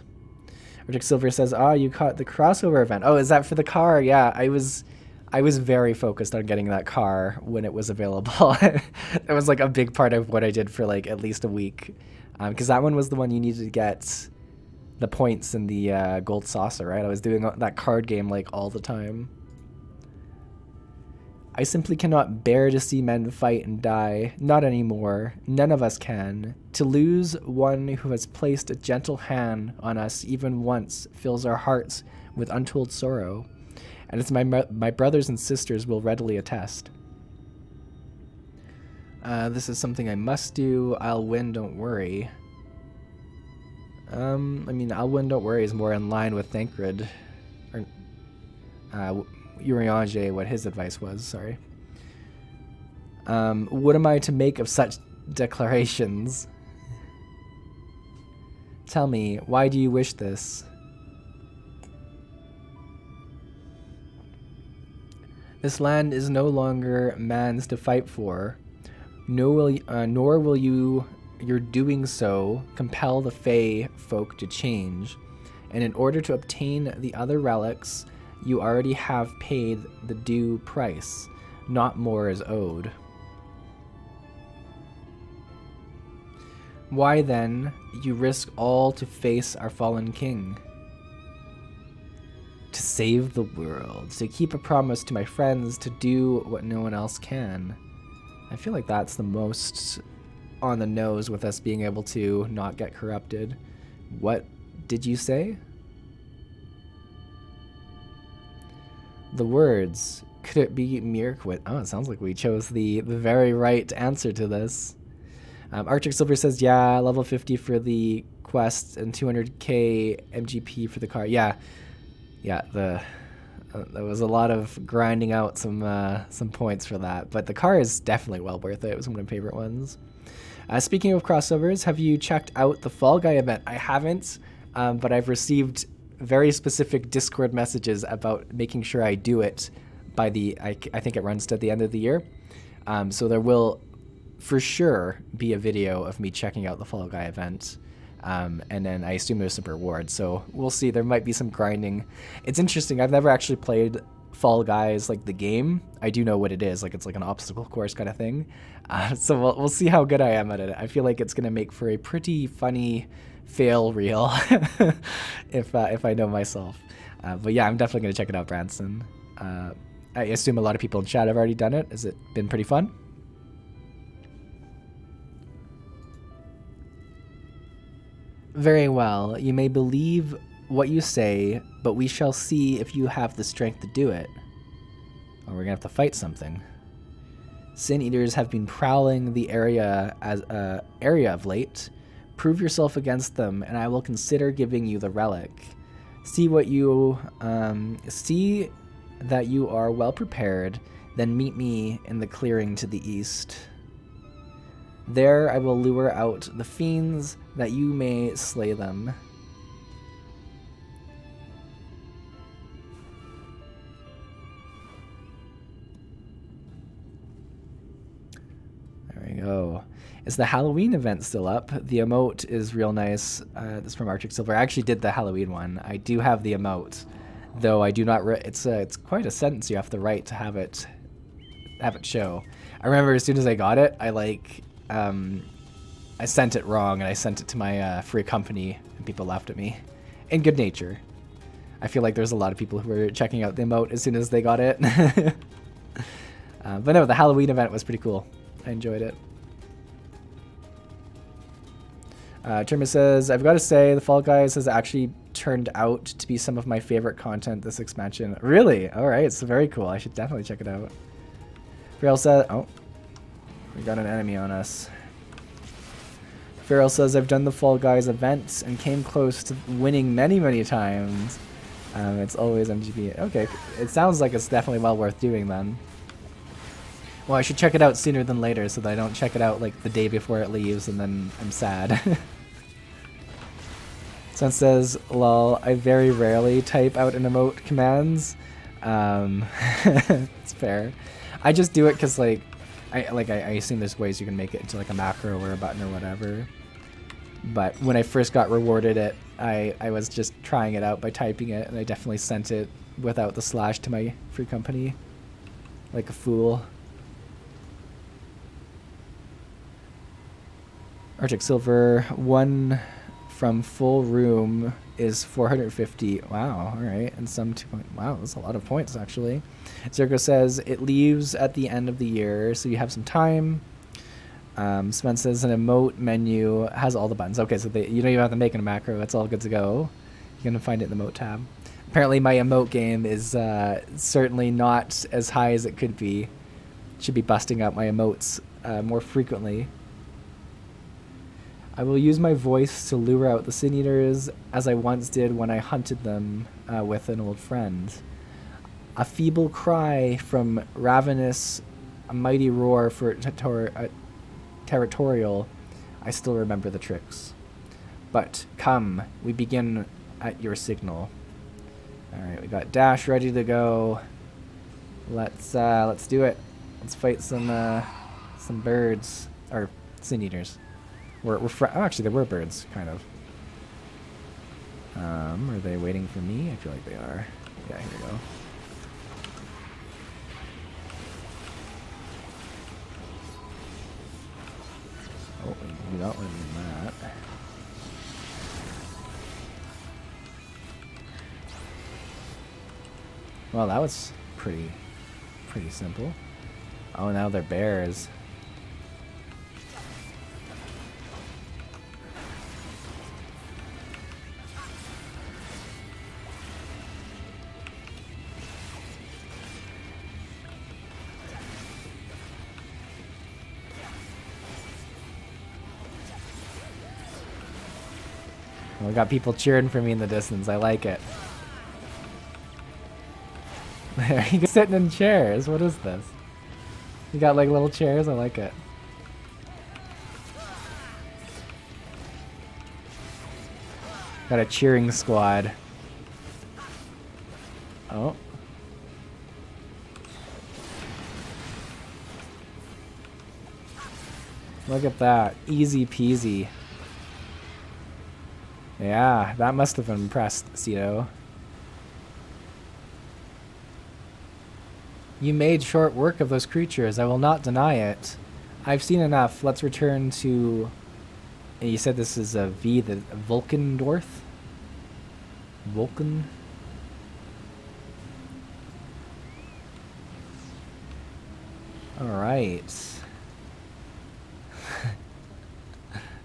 Arctic Silver says, you caught the crossover event. Oh, is that for the car? Yeah, I was very focused on getting that car when it was available. It was like a big part of what I did for like at least a week. Because that one was the one you needed to get the points in the gold saucer, right? I was doing that card game like all the time. I simply cannot bear to see men fight and die. Not anymore. None of us can. To lose one who has placed a gentle hand on us even once fills our hearts with untold sorrow. And as my brothers and sisters will readily attest. This is something I must do. I'll win, don't worry. I mean, I'll win, don't worry is more in line with Thancred. Or, Urianger, what his advice was, sorry. What am I to make of such declarations? Tell me, why do you wish this? This land is no longer man's to fight for, nor will your doing so compel the Fae folk to change. And in order to obtain the other relics, you already have paid the due price. Not more is owed. Why then you risk all to face our fallen king? To save the world, to keep a promise to my friends, to do what no one else can. I feel like that's the most on the nose with us being able to not get corrupted. What did you say? The words, could it be mere Oh, it sounds like we chose the very right answer to this. Arctic Silver says, yeah, level 50 for the quest and 200k MGP for the car. Yeah, there was a lot of grinding out some points for that, but the car is definitely well worth it. It was one of my favorite ones. Speaking of crossovers, have you checked out the Fall Guy event? I haven't, but I've received very specific Discord messages about making sure I do it by I think it runs to the end of the year. So there will for sure be a video of me checking out the Fall Guy event. And then I assume there's some rewards. So we'll see. There might be some grinding. It's interesting. I've never actually played Fall Guys, like the game. I do know what it is. Like it's like an obstacle course kind of thing. So we'll see how good I am at it. I feel like it's going to make for a pretty funny fail reel if I know myself. But yeah, I'm definitely going to check it out, Branson. I assume a lot of people in chat have already done it. Has it been pretty fun? Very well. You may believe what you say, but we shall see if you have the strength to do it. Or we're going to have to fight something. Sin Eaters have been prowling the area of late. Prove yourself against them, and I will consider giving you the relic. See that you are well prepared, then meet me in the clearing to the east. There I will lure out the fiends that you may slay them. There we go. Is the Halloween event still up? The emote is real nice. This is from Arctic Silver. I actually did the Halloween one. I do have the emote, though I do not. It's quite a sentence you have to write to have it show. I remember as soon as I got it, I sent it wrong, and I sent it to my free company, and people laughed at me. In good nature. I feel like there's a lot of people who were checking out the emote as soon as they got it. But no, the Halloween event was pretty cool. I enjoyed it. Terma says, I've got to say, the Fall Guys has actually turned out to be some of my favorite content this expansion. Really? Alright, it's very cool. I should definitely check it out. Farrell says, oh, we got an enemy on us. Farrell says, I've done the Fall Guys events and came close to winning many, many times. It's always MGP. Okay, it sounds like it's definitely well worth doing then. Well, I should check it out sooner than later so that I don't check it out like the day before it leaves and then I'm sad. Sun says, lol, I very rarely type out an emote commands. It's fair. I just do it because like I assume there's ways you can make it into like a macro or a button or whatever. But when I first got rewarded it, I was just trying it out by typing it, and I definitely sent it without the slash to my free company. Like a fool. Arctic Silver, 1 from full room is 450. Wow, alright. And some 2 point. Wow, that's a lot of points actually. Zergo says it leaves at the end of the year, so you have some time. Sven says an emote menu has all the buttons. Okay, so you don't even have to make a macro. It's all good to go. You're going to find it in the emote tab. Apparently my emote game is certainly not as high as it could be. Should be busting out my emotes more frequently. I will use my voice to lure out the Sin Eaters as I once did when I hunted them with an old friend. A feeble cry from ravenous, a mighty roar for territorial. I still remember the tricks. But come, we begin at your signal. Alright, we got Dash ready to go. Let's do it. Let's fight some birds. Or Sin Eaters. Actually, they were birds, kind of. Are they waiting for me? I feel like they are. Yeah, here we go. Oh, we got one in that. Well, that was pretty simple. Oh, now they're bears. We got people cheering for me in the distance. I like it. There, you sitting in chairs. What is this? You got like little chairs. I like it. Got a cheering squad. Oh. Look at that. Easy peasy. Yeah, that must have impressed Cito. You made short work of those creatures. I will not deny it. I've seen enough. Let's return to... And you said this is a V, the Vulcan dwarf? Vulcan? Alright.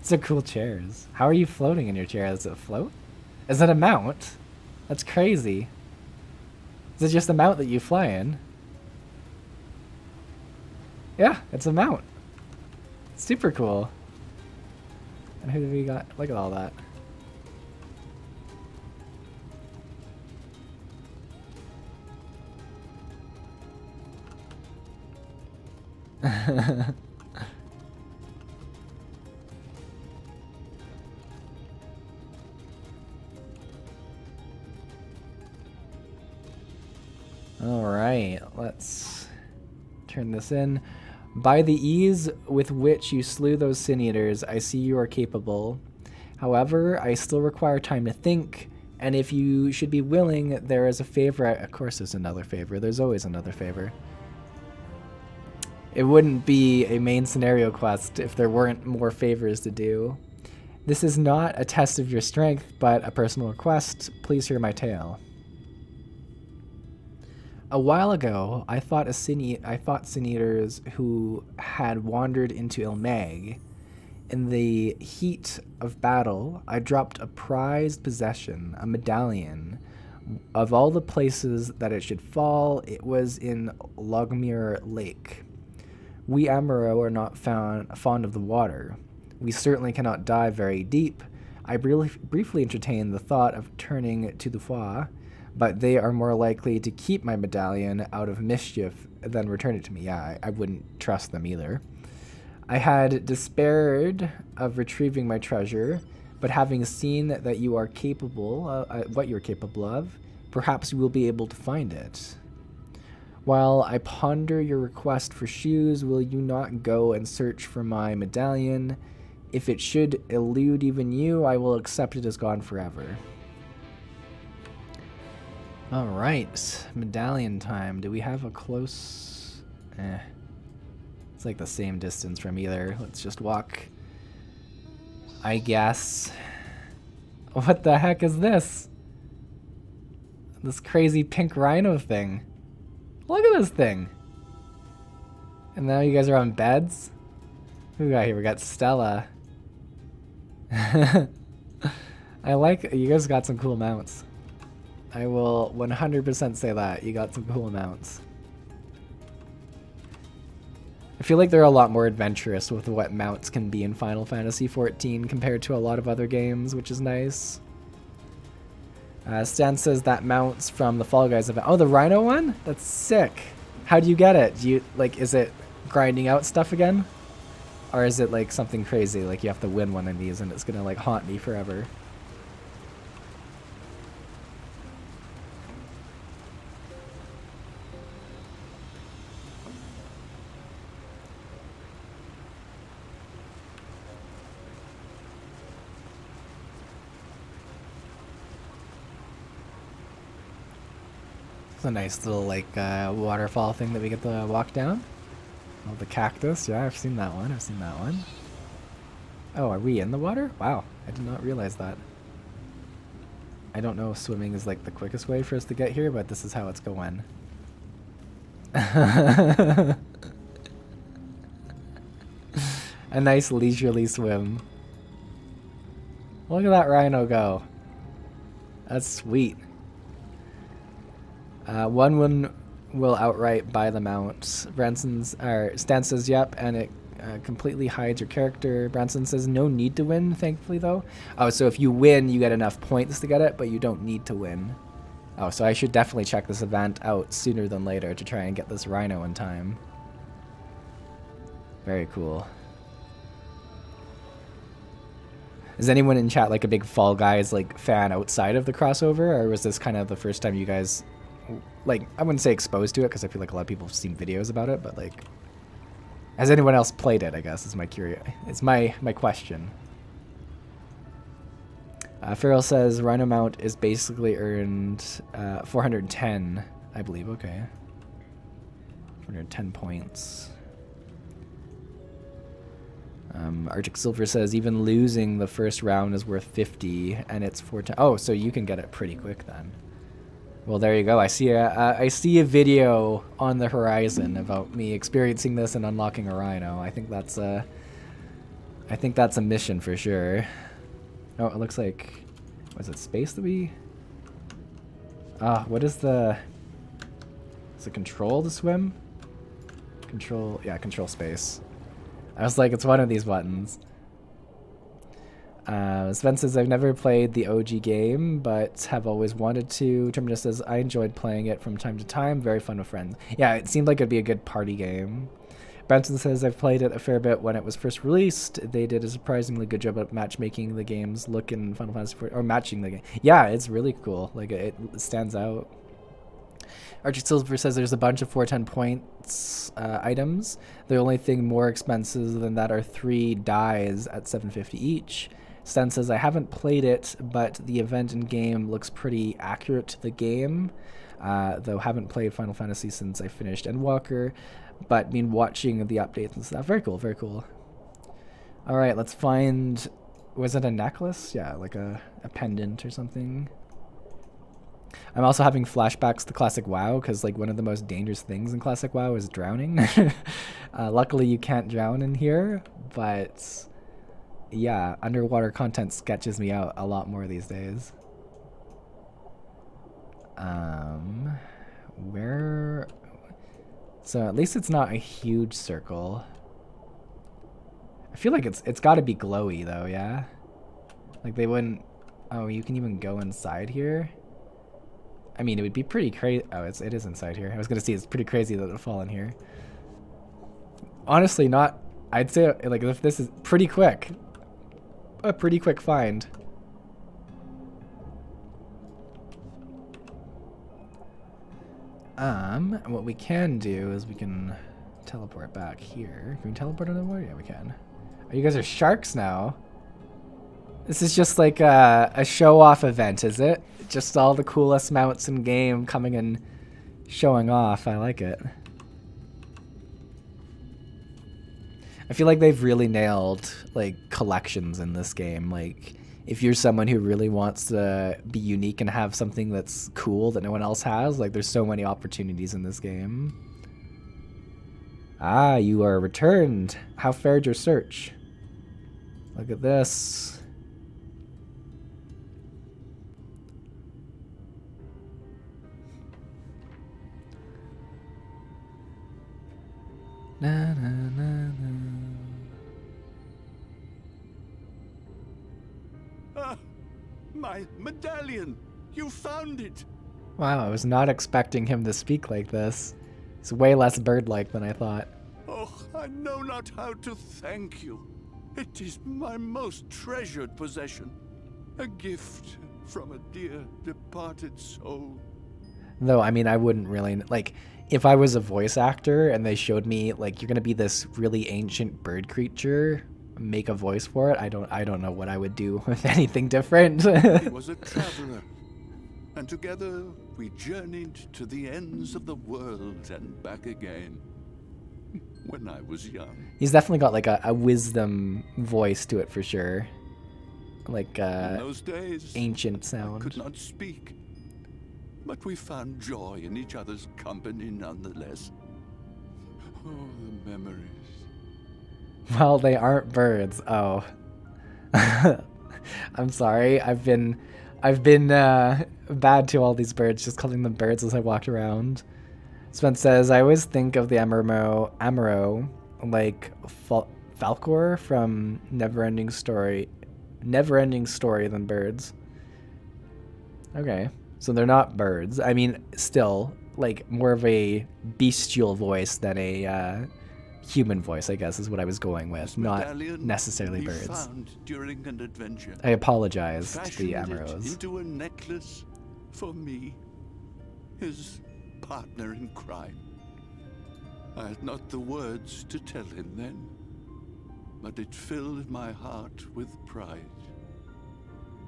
These are cool chairs. How are you floating in your chair? Does it float? Is it a mount? That's crazy. Is it just a mount that you fly in? Yeah, it's a mount. Super cool. And who do we got? Look at all that. Alright, let's turn this in. By the ease with which you slew those Sin Eaters, I see you are capable. However, I still require time to think, and if you should be willing, there is a favor. Of course there's another favor. There's always another favor. It wouldn't be a main scenario quest if there weren't more favors to do. This is not a test of your strength, but a personal request. Please hear my tale. A while ago, I fought Sin Eaters who had wandered into Ilmag. In the heat of battle, I dropped a prized possession, a medallion. Of all the places that it should fall, it was in Logmere Lake. We Amuro are not fond of the water. We certainly cannot dive very deep. I briefly entertained the thought of turning to the Foix, but they are more likely to keep my medallion out of mischief than return it to me. Yeah, I wouldn't trust them either. I had despaired of retrieving my treasure, but having seen that you are capable, what you're capable of, perhaps you will be able to find it. While I ponder your request for shoes, will you not go and search for my medallion? If it should elude even you, I will accept it as gone forever. Alright, medallion time. Do we have a close... It's like the same distance from either. Let's just walk. I guess. What the heck is this? This crazy pink rhino thing. Look at this thing. And now you guys are on beds? Who we got here? We got Stella. I like, you guys got some cool mounts. I will 100% say that. You got some cool mounts. I feel like they're a lot more adventurous with what mounts can be in Final Fantasy XIV compared to a lot of other games, which is nice. Stan says that mounts from the Fall Guys event. Oh, the Rhino one? That's sick. How do you get it? Do you, like, is it grinding out stuff again? Or is it like something crazy, like you have to win one of these and it's gonna like haunt me forever? It's a nice little like waterfall thing that we get to walk down. Oh, the cactus. Yeah, I've seen that one. I've seen that one. Oh, are we in the water? Wow, I did not realize that. I don't know if swimming is like the quickest way for us to get here, but this is how it's going. A nice leisurely swim. Look at that rhino go. That's sweet. One will outright buy the mount. Stan says yep, and it completely hides your character. Branson says no need to win, thankfully though. Oh, so if you win, you get enough points to get it, but you don't need to win. Oh, so I should definitely check this event out sooner than later to try and get this rhino in time. Very cool. Is anyone in chat like a big Fall Guys like fan outside of the crossover, or was this kind of the first time you guys, like, I wouldn't say exposed to it because I feel like a lot of people have seen videos about it, but like, has anyone else played it, I guess, is my it's my question. Farrell says Rhino Mount is basically earned 410, I believe. Okay. 410 points. Arctic Silver says even losing the first round is worth 50, and it's 410. Oh, so you can get it pretty quick then. Well, there you go. I see a video on the horizon about me experiencing this and unlocking a rhino. I think that's a mission for sure. Oh, it looks like, was it space that we? What is the? Is it control to swim? Control, yeah, control space. I was like, it's one of these buttons. Sven says, I've never played the OG game, but have always wanted to. Terminus says, I enjoyed playing it from time to time. Very fun with friends. Yeah, it seemed like it'd be a good party game. Branson says, I've played it a fair bit when it was first released. They did a surprisingly good job at matchmaking the game's look in Final Fantasy IV, or matching the game. Yeah, it's really cool. Like, it stands out. Archie Silver says there's a bunch of 410 points items. The only thing more expensive than that are 3 dyes at 750 each. Stan says, I haven't played it, but the event in game looks pretty accurate to the game. Though haven't played Final Fantasy since I finished Endwalker, but been watching the updates and stuff. Very cool, very cool. All right, let's find, was it a necklace? Yeah, like a pendant or something. I'm also having flashbacks to classic WoW, because like one of the most dangerous things in classic WoW is drowning. Luckily you can't drown in here, but yeah, underwater content sketches me out a lot more these days. Where... So at least it's not a huge circle. I feel like it's got to be glowy though, yeah? Like they wouldn't... Oh, you can even go inside here? I mean, it would be pretty crazy... Oh, it is inside here. I was going to say it's pretty crazy that it'll fall in here. Honestly, not... I'd say, like, if this is pretty quick. A pretty quick find. What we can do is we can teleport back here. Can we teleport underwater? Yeah, we can. Oh, you guys are sharks now. This is just like a show-off event, is it? Just all the coolest mounts in game coming and showing off. I like it. I feel like they've really nailed like collections in this game. Like if you're someone who really wants to be unique and have something that's cool that no one else has, like there's so many opportunities in this game. Ah, you are returned. How fared your search? Look at this. Na, na, na, na. Ah, my medallion! You found it! Wow, I was not expecting him to speak like this. He's way less bird-like than I thought. Oh, I know not how to thank you. It is my most treasured possession. A gift from a dear departed soul. Though, I mean, I wouldn't really... Like, if I was a voice actor and they showed me, like, you're gonna be this really ancient bird creature, make a voice for it, I don't know what I would do with anything different. He was a traveler, and together we journeyed to the ends of the world and back again. When I was young. He's definitely got like a wisdom voice to it for sure. Like in those days, ancient sound. I could not speak, but we found joy in each other's company nonetheless. Oh, the memories. Well, they aren't birds. Oh. I'm sorry. I've been bad to all these birds, just calling them birds as I walked around. Spence says, I always think of the Amaro like Falcor from Neverending Story than birds. Okay, so they're not birds. I mean, still, like, more of a bestial voice than a human voice, I guess, is what I was going with. Not necessarily birds. Found during an adventure. I apologize to the Amaros. Into a necklace for me, his partner in crime. I had not the words to tell him then, but it filled my heart with pride.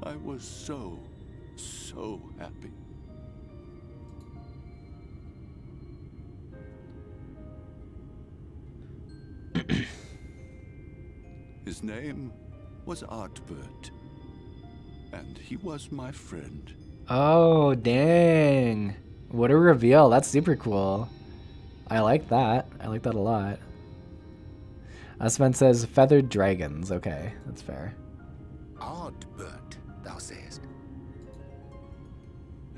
I was so happy. His name was Artbert, and he was my friend. Oh, dang. What a reveal. That's super cool. I like that. I like that a lot. Sven says feathered dragons. Okay, that's fair. Artbert, thou sayest.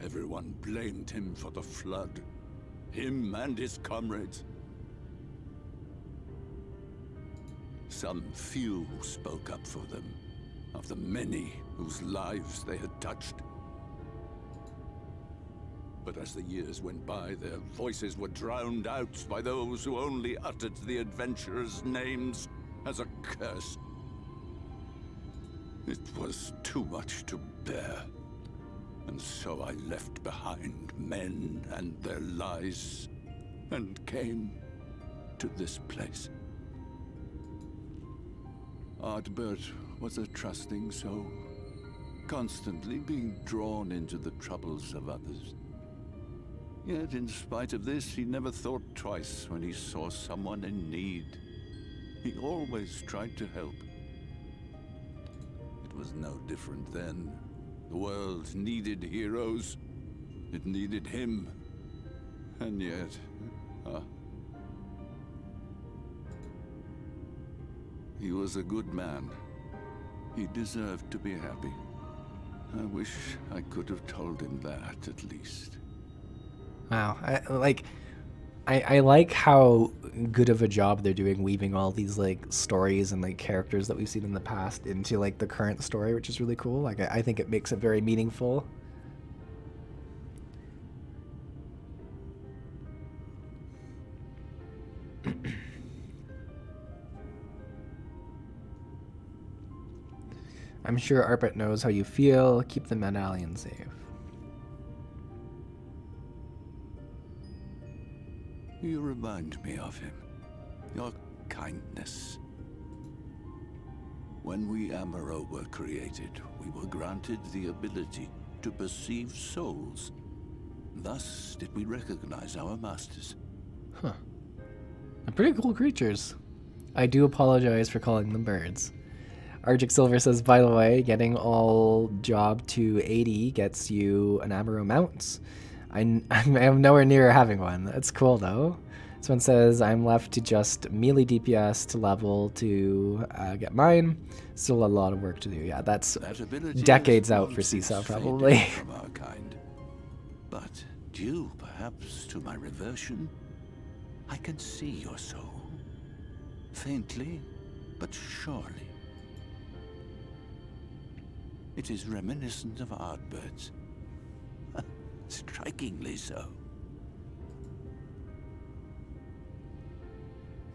Everyone blamed him for the flood. Him and his comrades. Some few spoke up for them, of the many whose lives they had touched. But as the years went by, their voices were drowned out by those who only uttered the adventurers' names as a curse. It was too much to bear, and so I left behind men and their lies, and came to this place. Artbert was a trusting soul, constantly being drawn into the troubles of others. Yet, in spite of this, he never thought twice when he saw someone in need. He always tried to help. It was no different then. The world needed heroes. It needed him. And yet, he was a good man, He deserved to be happy. I wish I could have told him that, at least. Wow. I like how good of a job they're doing weaving all these like stories and like characters that we've seen in the past into like the current story, which is really cool. Like I think it makes it very meaningful. I'm sure Arbet knows how you feel. Keep the medallion safe. You remind me of him. Your kindness. When we Amaro were created, we were granted the ability to perceive souls. Thus did we recognize our masters. Huh. They're pretty cool creatures. I do apologize for calling them birds. Arctic Silver says, by the way, getting all job to 80 gets you an Amaro mount. I'm nowhere near having one. That's cool, though. This one says, I'm left to just melee DPS to level to get mine. Still a lot of work to do. Yeah, that's decades out for CISA, probably. From our kind. But due, perhaps, to my reversion, I can see your soul. Faintly, but surely. It is reminiscent of Ardbird's. Strikingly so.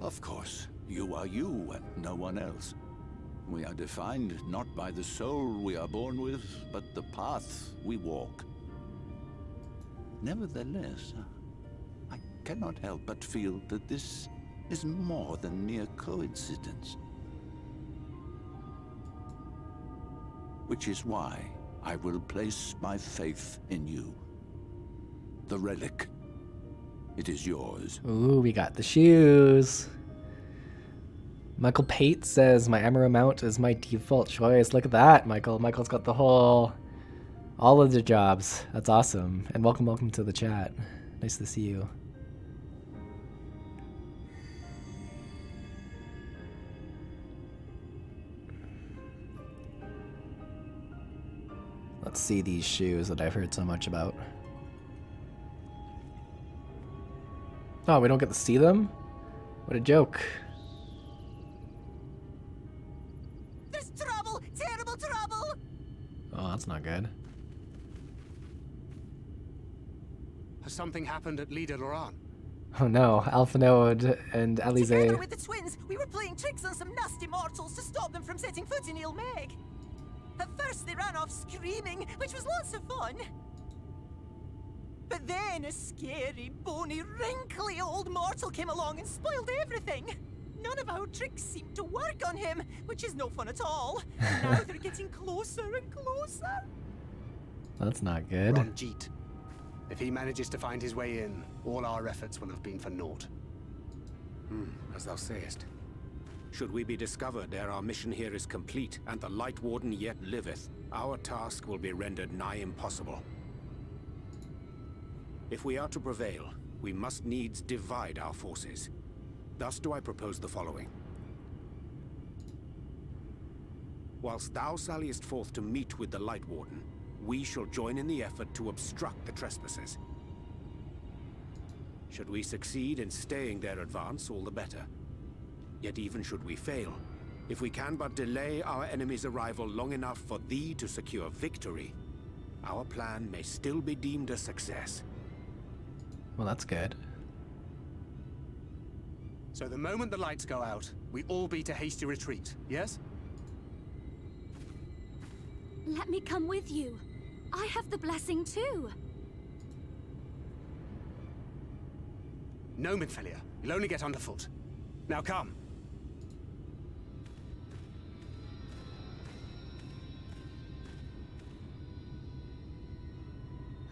Of course, you are you and no one else. We are defined not by the soul we are born with, but the path we walk. Nevertheless, I cannot help but feel that this is more than mere coincidence. Which is why I will place my faith in you. The relic. It is yours. Ooh, we got the shoes. Michael Pate says, my Amaro mount is my default choice. Look at that, Michael. Michael's got all of the jobs. That's awesome. And welcome to the chat. Nice to see you. Let's see these shoes that I've heard so much about. Oh, we don't get to see them? What a joke. There's trouble! Terrible trouble! Oh, that's not good. Has something happened at Leader Loran? Oh no, Alpha Node and Alize. Together with the twins, we were playing tricks on some nasty mortals to stop them from setting foot in Ilmeg. At first they ran off screaming, which was lots of fun. But then a scary, bony, wrinkly old mortal came along and spoiled everything. None of our tricks seemed to work on him, which is no fun at all. Now they're getting closer and closer. That's not good. Ronjeet. If he manages to find his way in, all our efforts will have been for naught. As thou sayest. Should we be discovered ere our mission here is complete, and the Light Warden yet liveth, our task will be rendered nigh impossible. If we are to prevail, we must needs divide our forces. Thus do I propose the following. Whilst thou salliest forth to meet with the Light Warden, we shall join in the effort to obstruct the trespassers. Should we succeed in staying their advance, all the better. Yet even should we fail, if we can but delay our enemy's arrival long enough for thee to secure victory, our plan may still be deemed a success. Well, that's good. So the moment the lights go out, we all beat a hasty retreat, yes? Let me come with you. I have the blessing too. No, Midfelia. You'll only get underfoot. Now come.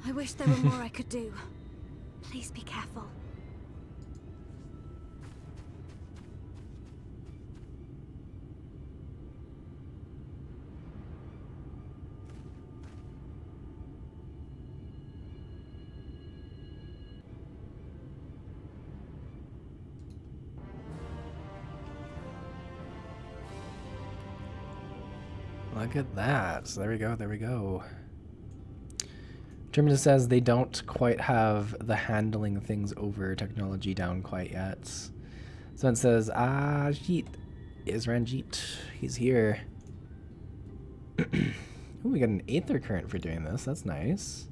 I wish there were more I could do. Please be careful. Look at that. So there we go, there we go. Terminus says they don't quite have the handling things over technology down quite yet. Someone says, Jeet is Ranjit. He's here. Ooh, we got an Aether Current for doing this. That's nice.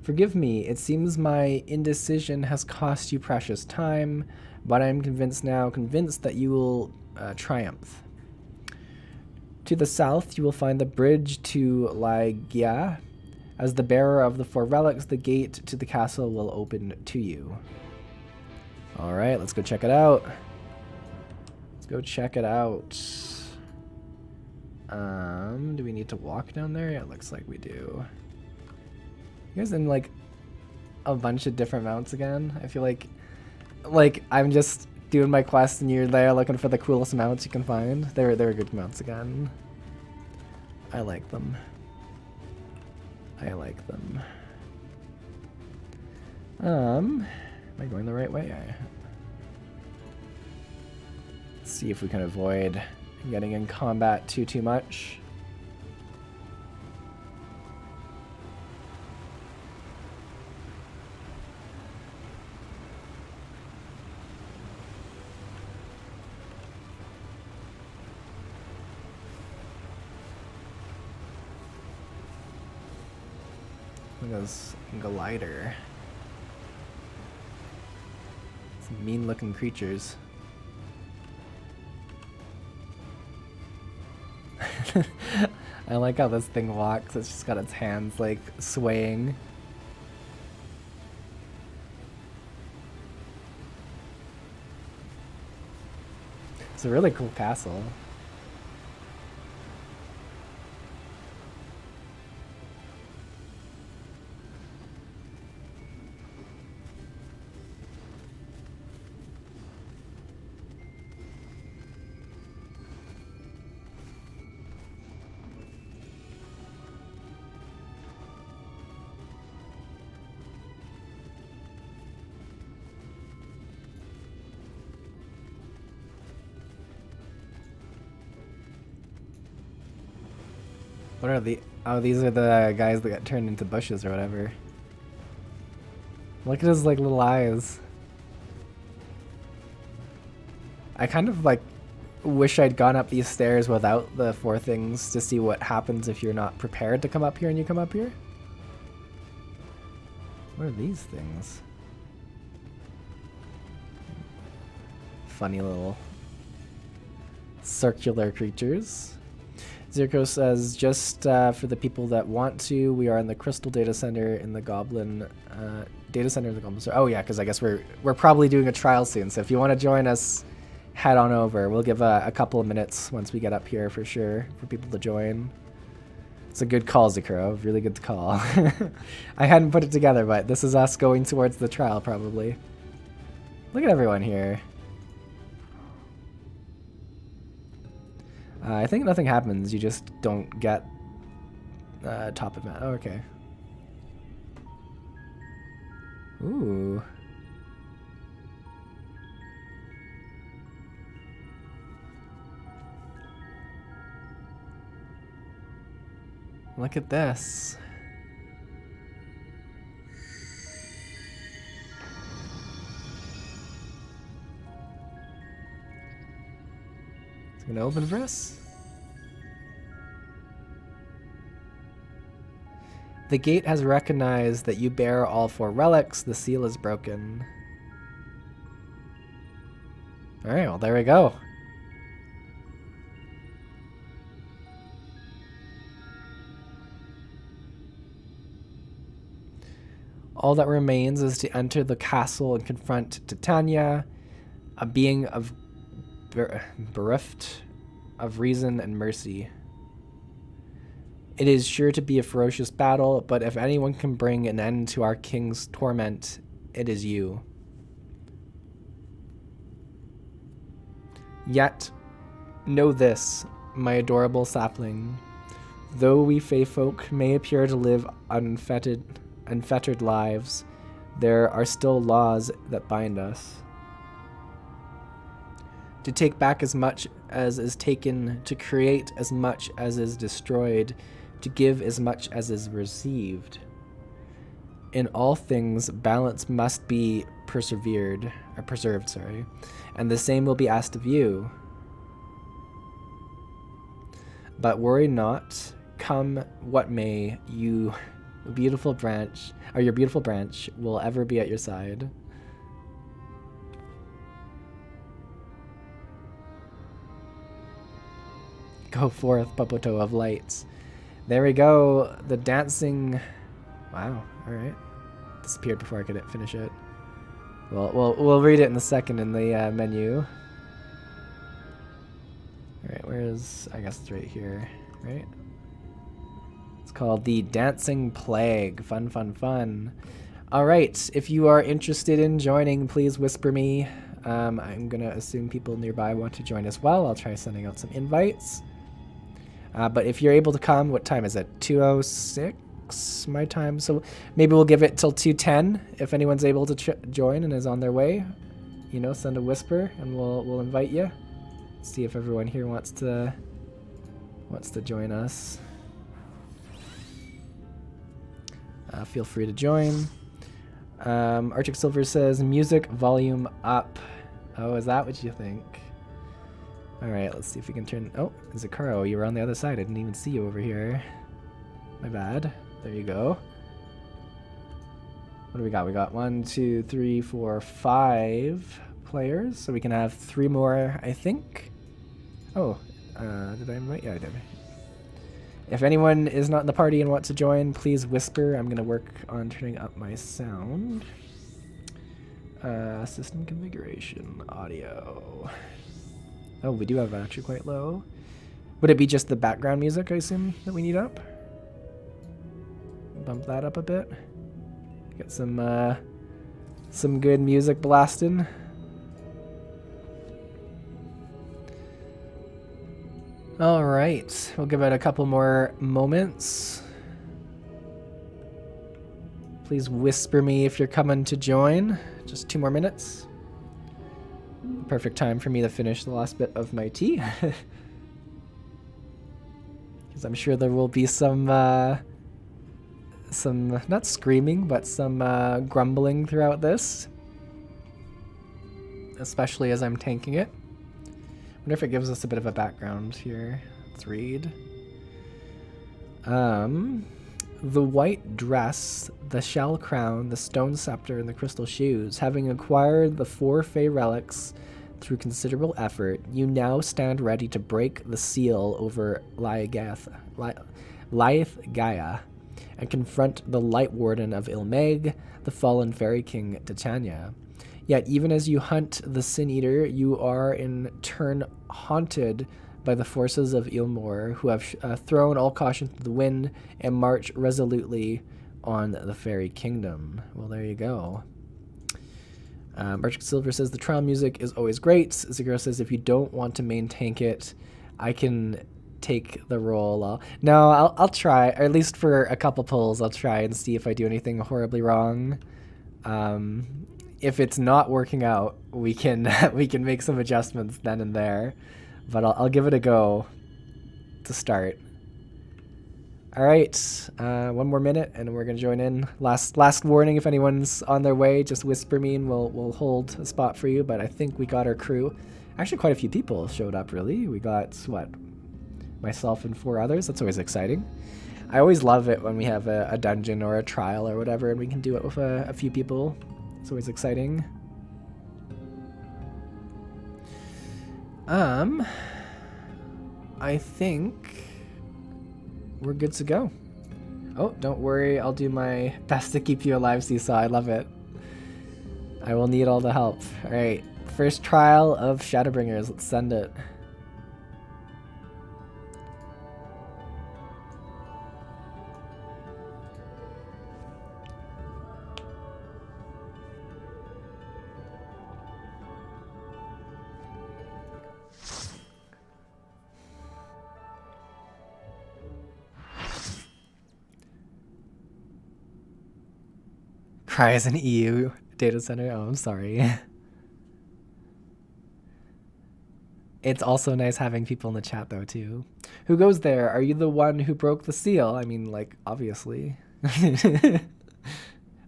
Forgive me, it seems my indecision has cost you precious time, but I'm convinced that you will triumph. To the south, you will find the bridge to Laigia. As the bearer of the 4 relics, the gate to the castle will open to you. Alright, let's go check it out. Let's go check it out. Do we need to walk down there? Yeah, it looks like we do. You guys in like a bunch of different mounts again? I feel like I'm just doing my quest and you're there looking for the coolest mounts you can find. They're good mounts again. I like them. I like them. Am I going the right way? Let's see if we can avoid getting in combat too much. Look at this glider. Some mean-looking creatures. I like how this thing walks. It's just got its hands like swaying. It's a really cool castle. What are the... Oh, these are the guys that got turned into bushes or whatever. Look at his, like, little eyes. I kind of, like, wish I'd gone up these stairs without the 4 things to see what happens if you're not prepared to come up here and you come up here. What are these things? Funny little circular creatures. Zirko says, just for the people that want to, we are in the Crystal Data Center in the Goblin Data Center in the Goblin Store. Oh yeah, because I guess we're probably doing a trial soon. So if you want to join us, head on over. We'll give a couple of minutes once we get up here for sure for people to join. It's a good call, Zikuro. Really good call. I hadn't put it together, but this is us going towards the trial probably. Look at everyone here. I think nothing happens, you just don't get top of map. Oh, okay. Ooh. Look at this. It's gonna open for us. The gate has recognized that you bear all 4 relics. The seal is broken. Alright, well, there we go. All that remains is to enter the castle and confront Titania, a being of bereft of reason and mercy. It is sure to be a ferocious battle, but if anyone can bring an end to our king's torment, it is you. Yet, know this, my adorable sapling. Though we Fey folk may appear to live unfettered lives, there are still laws that bind us. to take back as much as is taken, to create as much as is destroyed, to give as much as is received. In all things, balance must be preserved, and the same will be asked of you. But worry not, come what may, your beautiful branch will ever be at your side. Go forth, Popoto of lights. There we go. The dancing. Wow. All right. Disappeared before I could finish it. Well, we'll read it in a second in the menu. All right. Where is? I guess it's right here. Right. It's called the Dancing Plague. Fun, fun, fun. All right. If you are interested in joining, please whisper me. I'm gonna assume people nearby want to join as well. I'll try sending out some invites. But if you're able to come, what time is it? 2:06 my time. So maybe we'll give it till 2:10 if anyone's able to join and is on their way. You know, send a whisper and we'll invite you. See if everyone here wants to join us. Feel free to join. Arctic Silver says music volume up. Oh, is that what you think? All right, let's see if we can turn. Oh, Zakaro, you were on the other side. I didn't even see you over here. My bad. There you go. What do we got? We got 1, 2, 3, 4, 5 players. So we can have 3 more, I think. Oh, did I invite? Yeah, I did. If anyone is not in the party and wants to join, please whisper. I'm going to work on turning up my sound. System configuration, audio. Oh, we do have it actually quite low. Would it be just the background music, I assume, that we need up? Bump that up a bit. Get some good music blasting. All right, we'll give it a couple more moments. Please whisper me if you're coming to join. Just 2 more minutes. Perfect time for me to finish the last bit of my tea. Because I'm sure there will be some not screaming, but some grumbling throughout this. Especially as I'm tanking it. Wonder if it gives us a bit of a background here. Let's read. The white dress, the shell crown, the stone scepter, and the crystal shoes. Having acquired the 4 Fey relics through considerable effort, you now stand ready to break the seal over Lyeth Gaia and confront the Light Warden of Ilmeg, the fallen Fairy King Titania. Yet even as you hunt the Sin Eater, you are in turn haunted by the forces of Ilmor, who have thrown all caution to the wind and march resolutely on the Fairy Kingdom. Well, there you go. Arctic Silver says the trial music is always great. Zaguro says if you don't want to main tank it, I can take the role. I'll try, or at least for a couple pulls, I'll try and see if I do anything horribly wrong. If it's not working out, we can make some adjustments then and there. But I'll give it a go to start. All right, 1 more minute, and we're gonna join in. Last warning: if anyone's on their way, just whisper me, and we'll hold a spot for you. But I think we got our crew. Actually, quite a few people showed up. Really, we got what? Myself and 4 others. That's always exciting. I always love it when we have a dungeon or a trial or whatever, and we can do it with a few people. It's always exciting. I think we're good to go. Oh, don't worry. I'll do my best to keep you alive, Seesaw. I love it. I will need all the help. All right. First trial of Shadowbringers. Let's send it. Cry as an EU data center. Oh, I'm sorry. It's also nice having people in the chat though too. Who goes there? Are you the one who broke the seal? I mean, like, obviously.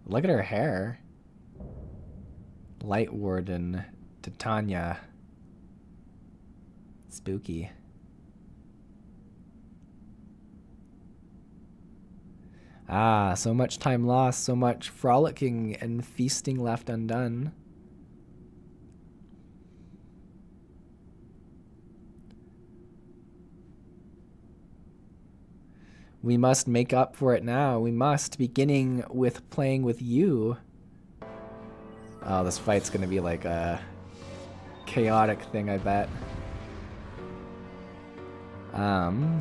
Look at her hair. Light Warden, Titania. Spooky. Ah, so much time lost, so much frolicking and feasting left undone. We must make up for it now. We must, beginning with playing with you. Oh, this fight's gonna be like a chaotic thing, I bet.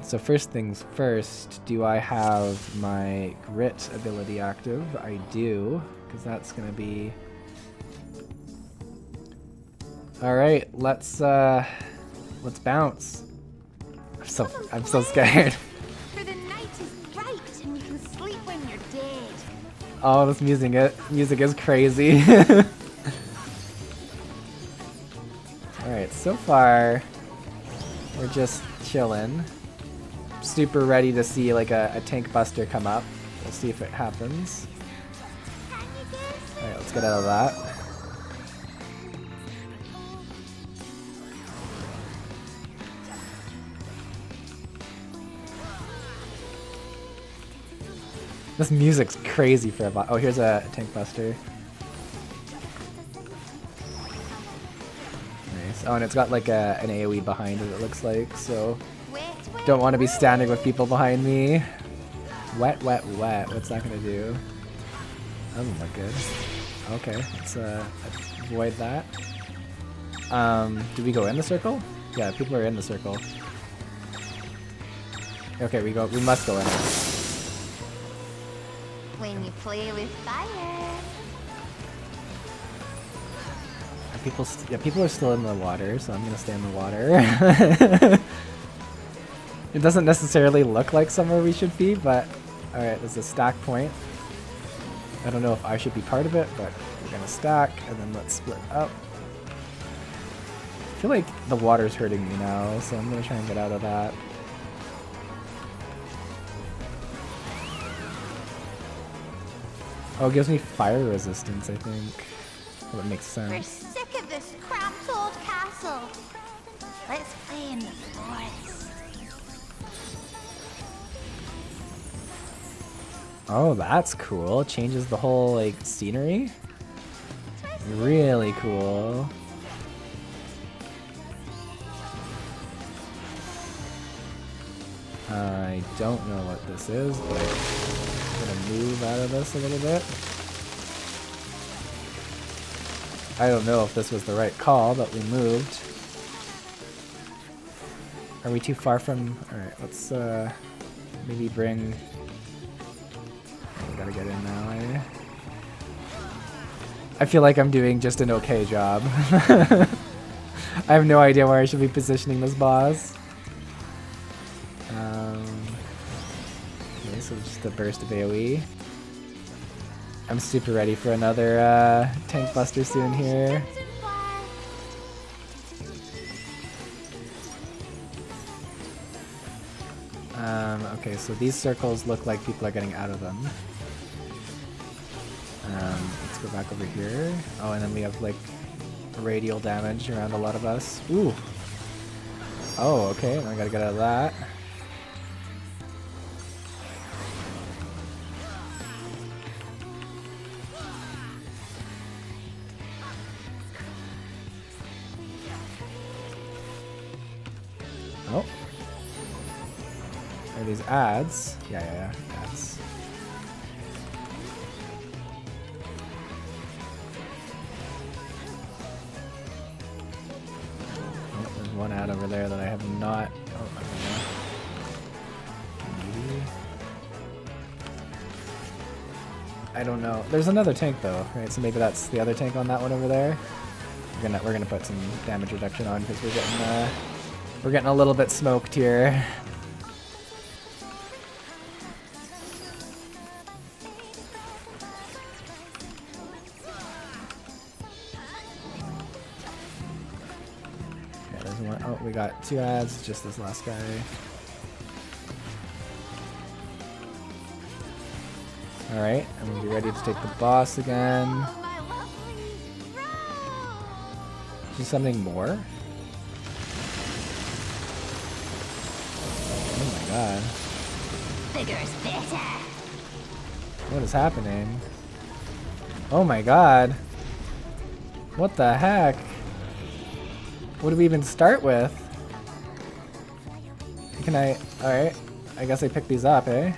So first things first, do I have my grit ability active? I do, because that's gonna be... Alright, let's bounce. I'm so scared. For the night is bright and you can sleep when you're dead. Oh, this music is crazy. Alright, so far we're just chilling. Super ready to see like a tank buster come up. We'll see if it happens. Alright, let's get out of that. This music's crazy for a bot. Oh, here's a tank buster. Nice. Oh, and it's got like an AoE behind it, it looks like, so don't want to be standing with people behind me. Wet, wet, wet. What's that gonna do? Doesn't look good. Okay, let's avoid that. Do we go in the circle? Yeah, people are in the circle. Okay, we must go in. When you play with fire. People are still in the water, so I'm gonna stay in the water. It doesn't necessarily look like somewhere we should be, but alright, there's a stack point. I don't know if I should be part of it, but we're gonna stack, and then let's split up. I feel like the water's hurting me now, so I'm gonna try and get out of that. Oh, it gives me fire resistance, I think. Well, that makes We're sense. sick of this cramped old castle. Let's play in the forest. Oh, that's cool. It changes the whole, like, scenery. Really cool. I don't know what this is, but I'm gonna move out of this a little bit. I don't know if this was the right call, but we moved. Are we too far from... Alright, let's maybe bring... Oh, we gotta get in now, eh? I feel like I'm doing just an okay job. I have no idea where I should be positioning this boss. Okay, so just a burst of AoE. I'm super ready for another tank buster soon here. Okay, so these circles look like people are getting out of them. Let's go back over here. Oh, and then we have like radial damage around a lot of us. Ooh. Oh, okay, I gotta get out of that. Oh. Are these ads? Yeah, ads. Oh, there's one ad over there that I have not... Oh, I don't know. Maybe. I don't know. There's another tank though, right? So maybe that's the other tank on that one over there. We're gonna put some damage reduction on because we're getting a little bit smoked here. Oh, we got 2 ads, just this last guy. Alright, and we'll be ready to take the boss again. Oh, my lovely rose. Do something more? Oh my god. Bigger's better. What is happening? Oh my god. What the heck? What do we even start with? Can I... Alright. I guess I pick these up, eh?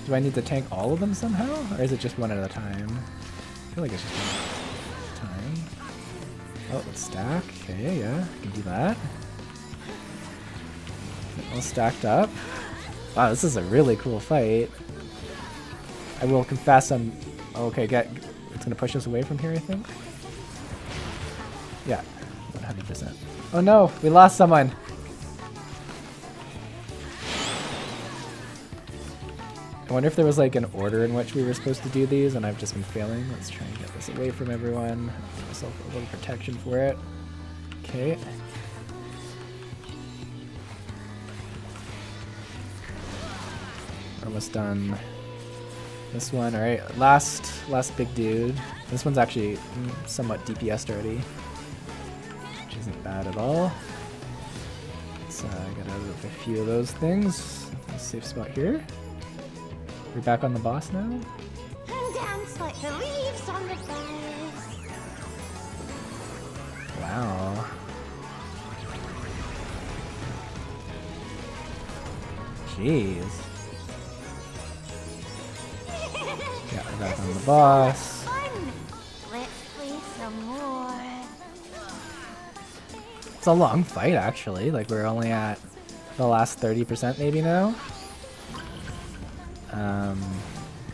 Do I need to tank all of them somehow? Or is it just one at a time? I feel like it's just one at a time. Oh, let's stack. Okay, yeah. I can do that. All stacked up. Wow, this is a really cool fight. I will confess I'm... Okay, it's gonna push us away from here, I think? Yeah, 100%. Oh no, we lost someone! I wonder if there was like an order in which we were supposed to do these and I've just been failing. Let's try and get this away from everyone. Give myself a little protection for it. Okay. Almost done this one. Alright, last big dude. This one's actually somewhat DPS'd already, which isn't bad at all. Let's get out of a few of those things. Safe spot here. We're back on the boss now. And dance like the leaves on the boughs. Wow. Jeez. Yeah, we're back on the boss. Fun. Let's play some more. It's a long fight, actually. Like, we're only at the last 30% maybe now.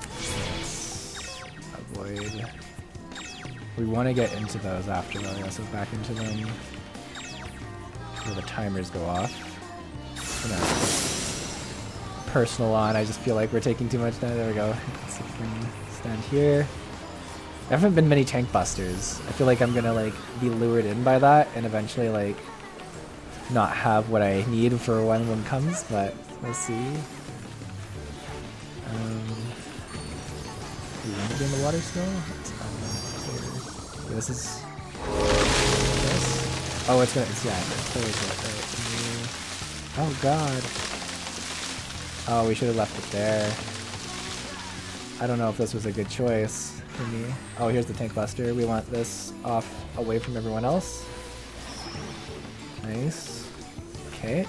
Let's avoid. We want to get into those after though, yeah, so back into them where the timers go off. Personal on, I just feel like we're taking too much time. There we go. Let's see if we can stand here. There haven't been many tank busters. I feel like I'm gonna like be lured in by that and eventually like not have what I need for when one comes, but we'll see. Do you want to be in the water still? This is... This? Oh, it's gonna... It's, yeah, right. Oh, God. Oh, we should have left it there. I don't know if this was a good choice for me. Oh, here's the tank buster. We want this off away from everyone else. Nice. Okay.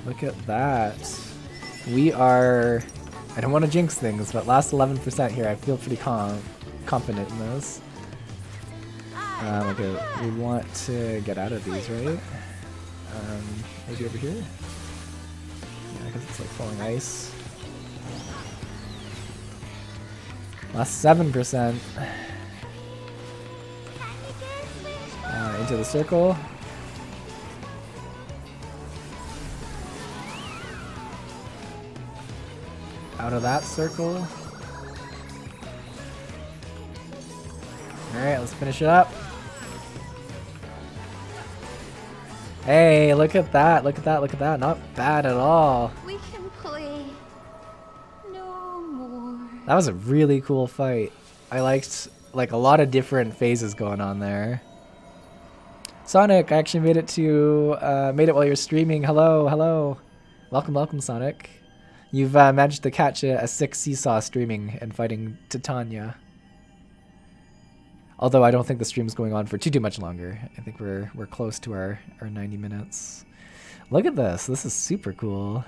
Look at that. We are... I don't want to jinx things, but last 11% here, I feel pretty confident in this. Okay, we want to get out of these, right? Maybe over here? Yeah, because it's like falling ice. Last 7%. Into the circle. Out of that circle. Alright, let's finish it up. Hey, look at that, look at that, look at that. Not bad at all. We can play no more. That was a really cool fight. I liked like a lot of different phases going on there. Sonic, I actually made it while you're streaming. Hello, hello. Welcome, welcome, Sonic. You've managed to catch a sick seesaw streaming and fighting Titania. Although I don't think the stream's going on for too much longer. I think we're close to our 90 minutes. Look at this. This is super cool.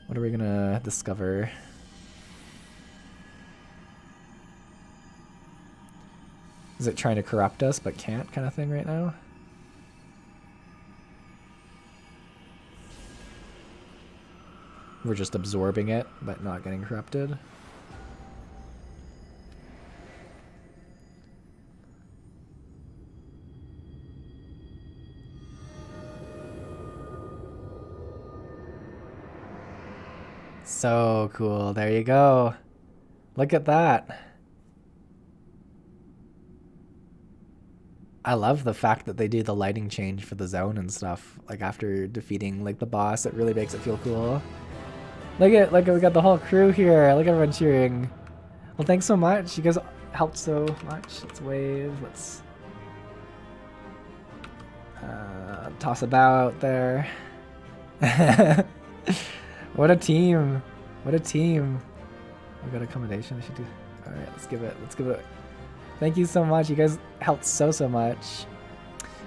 What are we gonna discover? Is it trying to corrupt us but can't kind of thing right now? We're just absorbing it, but not getting corrupted. So cool. There you go. Look at that. I love the fact that they do the lighting change for the zone and stuff. Like after defeating like the boss, it really makes it feel cool. Look at we got the whole crew here. Look at everyone cheering. Well, thanks so much. You guys helped so much. Let's wave. Let's toss a bow out there. What a team. What a team. We got accommodation. I should do. All right, let's give it. Let's give it. Thank you so much. You guys helped so much.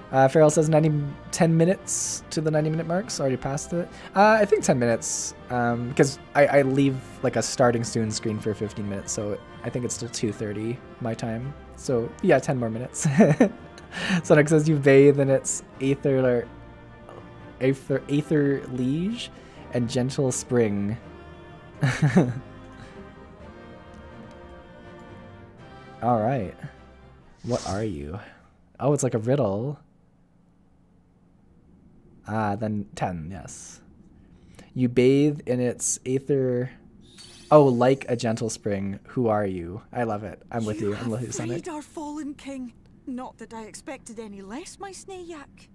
Farrell says 10 minutes to the 90-minute marks. Already passed it. I think 10 minutes because I leave like a starting soon screen for 15 minutes. So I think it's still 2:30 my time. So yeah, 10 more minutes. Sonic says you bathe in its aether liege and gentle spring. All right. What are you? Oh, it's like a riddle. Then 10, yes. You bathe in its aether. Oh, like a gentle spring. Who are you? I love it. I'm with you. I'm with you, Sonic. You have freed our fallen king. Not that I expected any less, my Snayak.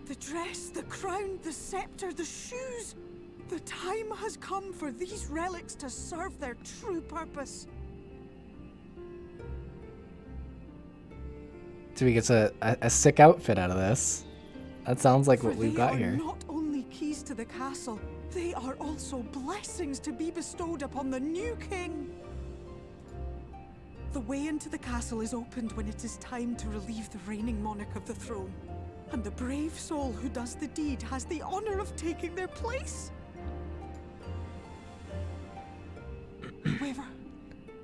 The dress, the crown, the scepter, the shoes. The time has come for these relics to serve their true purpose. So we get a sick outfit out of this. That sounds like what we've got here. They are not only keys to the castle, they are also blessings to be bestowed upon the new king. The way into the castle is opened when it is time to relieve the reigning monarch of the throne. And the brave soul who does the deed has the honor of taking their place. However,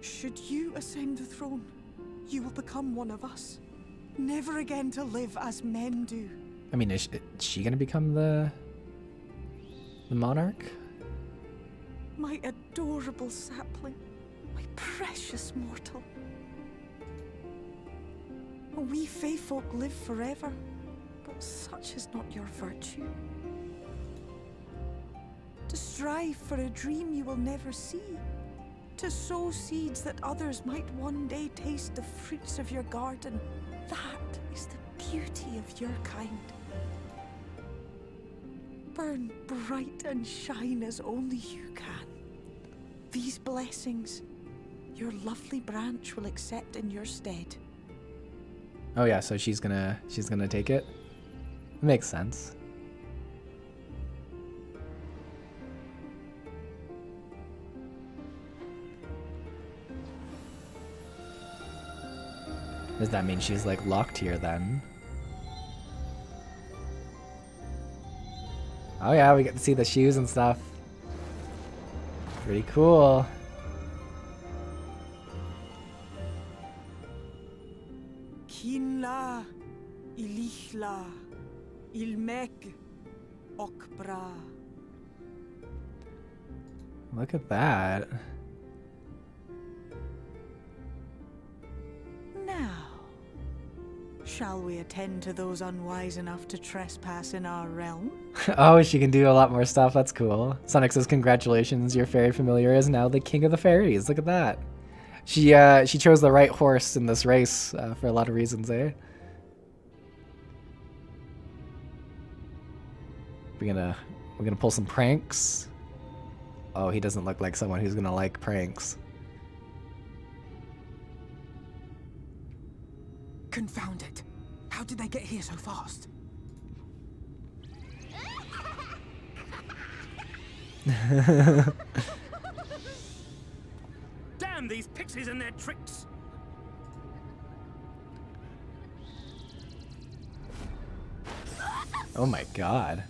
should you ascend the throne, you will become one of us. Never again to live as men do. I mean, is she gonna become the monarch? My adorable sapling, my precious mortal. We Fae folk live forever, but such is not your virtue. To strive for a dream you will never see. To sow seeds that others might one day taste the fruits of your garden. That is the beauty of your kind. Burn bright and shine as only you can. These blessings, your lovely branch will accept in your stead. Oh yeah, so she's gonna take it. Makes sense. Does that mean she's like locked here then? Oh yeah, we get to see the shoes and stuff. Pretty cool. Kinla, Ilichla, Ilmek, Okbra. Look at that. Now, shall we attend to those unwise enough to trespass in our realm? Oh, she can do a lot more stuff. That's cool. Sonic says, congratulations, your fairy familiar is now the king of the fairies. Look at that. She chose the right horse in this race for a lot of reasons, eh? We're gonna pull some pranks. Oh, he doesn't look like someone who's gonna like pranks. Confound it. How did they get here so fast? Damn these pixies and their tricks! Oh my god.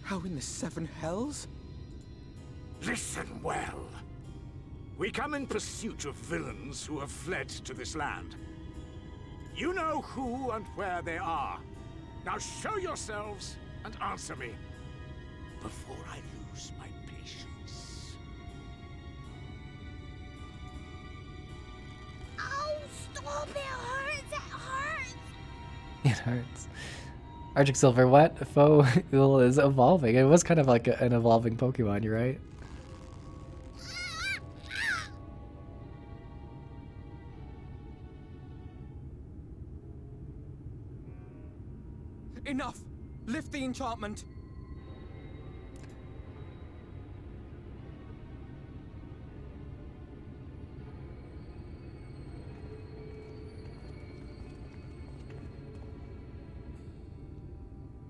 How in the seven hells? Listen well. We come in pursuit of villains who have fled to this land. You know who and where they are. Now show yourselves and answer me before I lose my patience. Oh, stop! It hurts! It hurts! It hurts. Arctic Silver, what? Foul is evolving. It was kind of like an evolving Pokemon, you're right. Enough! Lift the enchantment!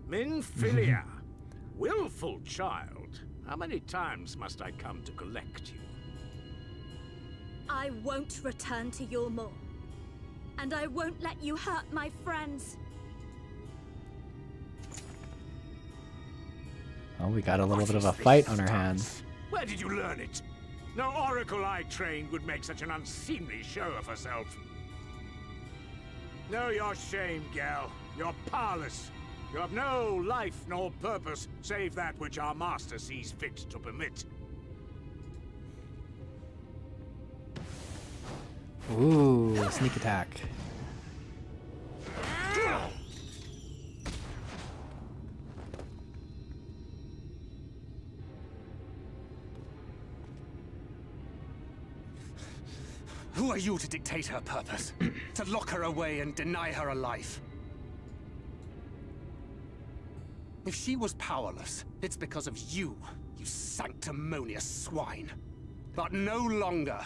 Minfilia, willful child. How many times must I come to collect you? I won't return to your maw. And I won't let you hurt my friends. Oh, we got a little What bit of is a fight this on our stuff? hands. Where did you learn it? No oracle I trained would make such an unseemly show of herself. Know your shame, gal. You're powerless. You have no life nor purpose, save that which our master sees fit to permit. Ooh, sneak attack. Who are you to dictate her purpose? To lock her away and deny her a life? If she was powerless, it's because of you, you sanctimonious swine. But no longer.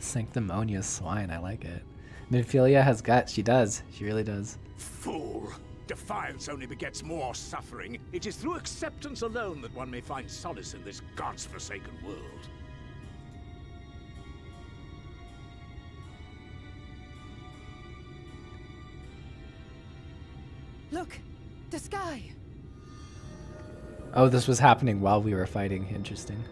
Sanctimonious swine, I like it. Minfilia has guts. She does. She really does. Fool! Defiance only begets more suffering. It is through acceptance alone that one may find solace in this God's forsaken world. Look! The sky! Oh, this was happening while we were fighting. Interesting.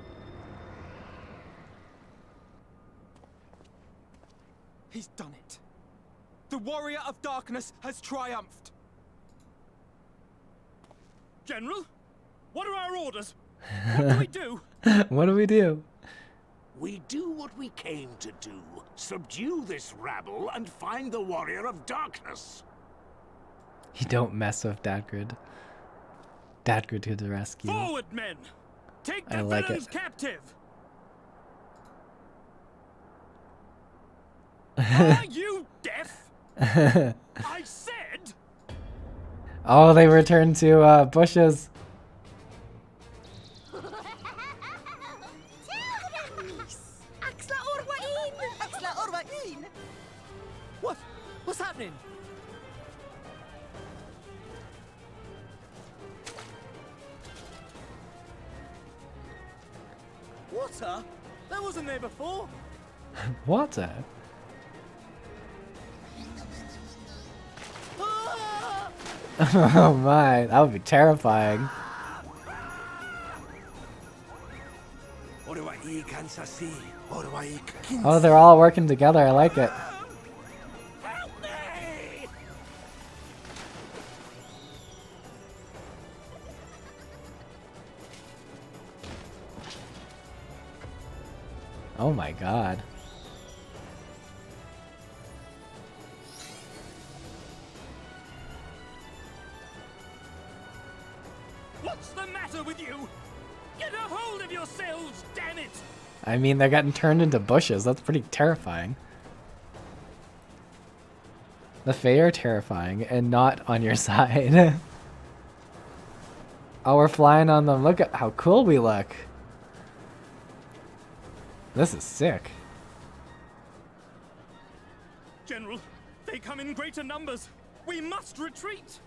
He's done it. The warrior of darkness has triumphed. General, what are our orders? What do we do? What do we do? We do what we came to do. Subdue this rabble and find the warrior of darkness. You don't mess with Dadgrid. Dadgrid to the rescue. Forward, men! Take I the like villains it. captive! Are you deaf? I said... Oh, they returned to bushes. What? What's happening? Water? That wasn't there before. Water? Ah! Oh my, that would be terrifying. Oh, they're all working together. I like it. Help me! Oh my god. What's the matter with you? Get a hold of yourselves, damn it! I mean, they're getting turned into bushes. That's pretty terrifying. The Fae are terrifying and not on your side. Oh, we're flying on them. Look at how cool we look. This is sick. General, they come in greater numbers. We must retreat.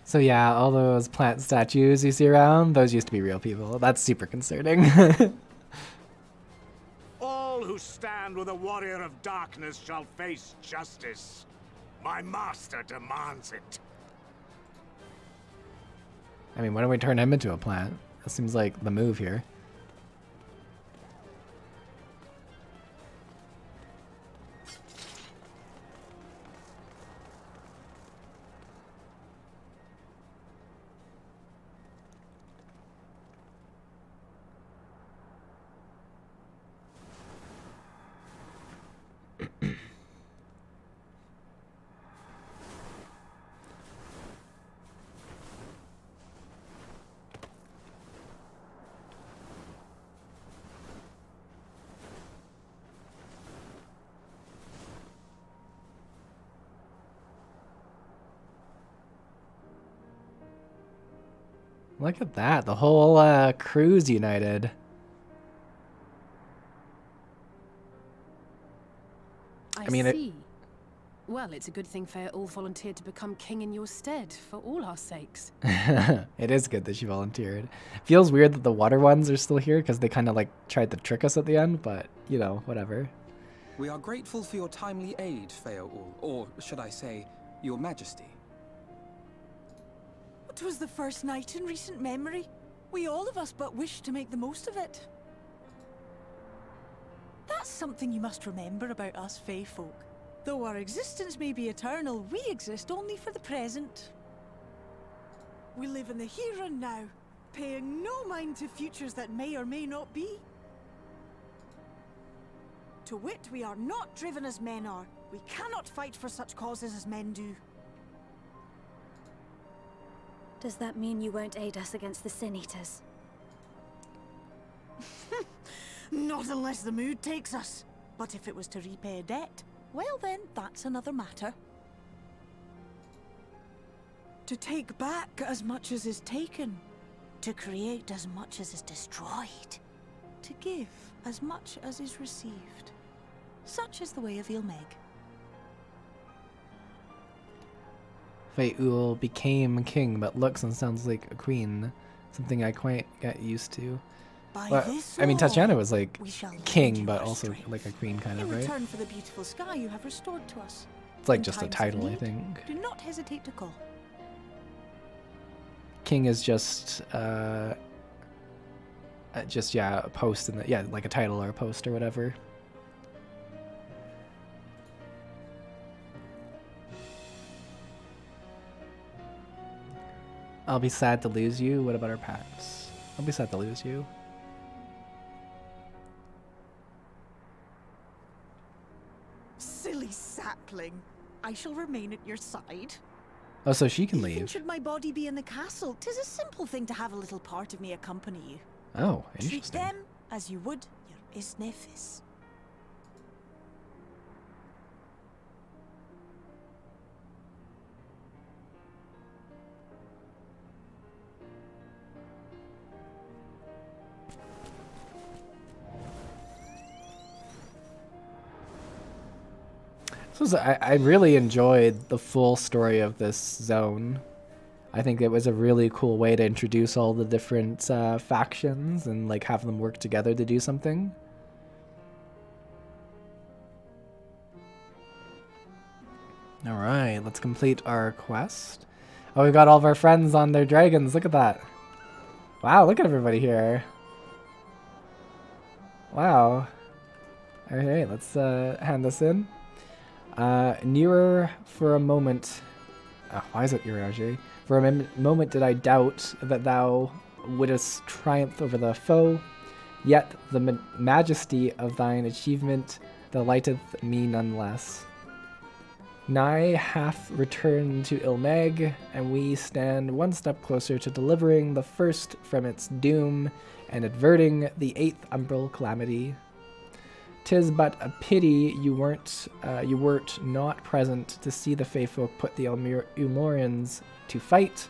So yeah, all those plant statues you see around, those used to be real people. That's super concerning. All who stand with a warrior of darkness shall face justice. My master demands it. I mean, why don't we turn him into a plant? That seems like the move here. Look at that. The whole crew's united. I mean, see. Well, it's a good thing Faye all volunteered to become king in your stead, for all our sakes. It is good that she volunteered. Feels weird that the water ones are still here because they kind of like tried to trick us at the end, but you know, whatever. We are grateful for your timely aid, Fayeul, or should I say, your majesty. It was the first night in recent memory. We all of us but wished to make the most of it. That's something you must remember about us Fae folk. Though our existence may be eternal, we exist only for the present. We live in the here and now, paying no mind to futures that may or may not be. To wit, we are not driven as men are. We cannot fight for such causes as men do. Does that mean you won't aid us against the Sin Eaters? Not unless the mood takes us. But if it was to repay a debt, well then, that's another matter. To take back as much as is taken. To create as much as is destroyed. To give as much as is received. Such is the way of Ilmeg. Fayeul became king, but looks and sounds like a queen. Something I quite got used to. Well, I mean, Tatiana was like king, but also like a queen kind of, right? In return for the beautiful sky you have restored to us. It's like In just a times of title, I need, think. Do not hesitate to call. King is just yeah, a post in the, yeah, like a title or a post or whatever. I'll be sad to lose you. What about our packs? I'll be sad to lose you. Silly sapling. I shall remain at your side. Oh, so she can Even leave. should my body be in the castle, 'tis a simple thing to have a little part of me accompany you. Oh, Treat interesting. them as you would your Isnefis. So I really enjoyed the full story of this zone. I think it was a really cool way to introduce all the different factions and like have them work together to do something. All right, let's complete our quest. Oh, we got all of our friends on their dragons. Look at that. Wow, look at everybody here. Wow. All right, let's hand this in. Nearer for a moment. Why is it Urage? For a moment did I doubt that thou wouldst triumph over the foe, yet the majesty of thine achievement delighteth me none less. Nigh hath returned to Ilmeg, and we stand one step closer to delivering the first from its doom and averting the 8th umbral calamity. 'Tis but a pity you wert not present to see the Faefolk put the Umorians to fight.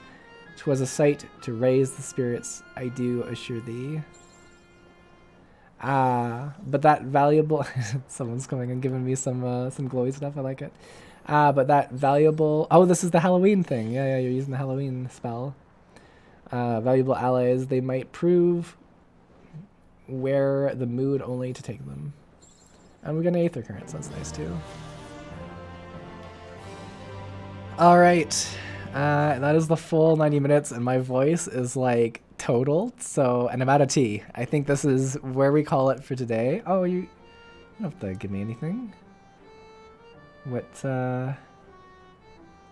'Twas a sight to raise the spirits, I do assure thee. But that valuable someone's coming and giving me some glowy stuff. I like it. But that valuable. Oh, this is the Halloween thing. Yeah, you're using the Halloween spell. Valuable allies they might prove. Wear the mood only to take them. And we got an Aether Current, so that's nice too. Alright, that is the full 90 minutes, and my voice is like totaled, so, and I'm out of tea. I think this is where we call it for today. Oh, you don't have to give me anything. What,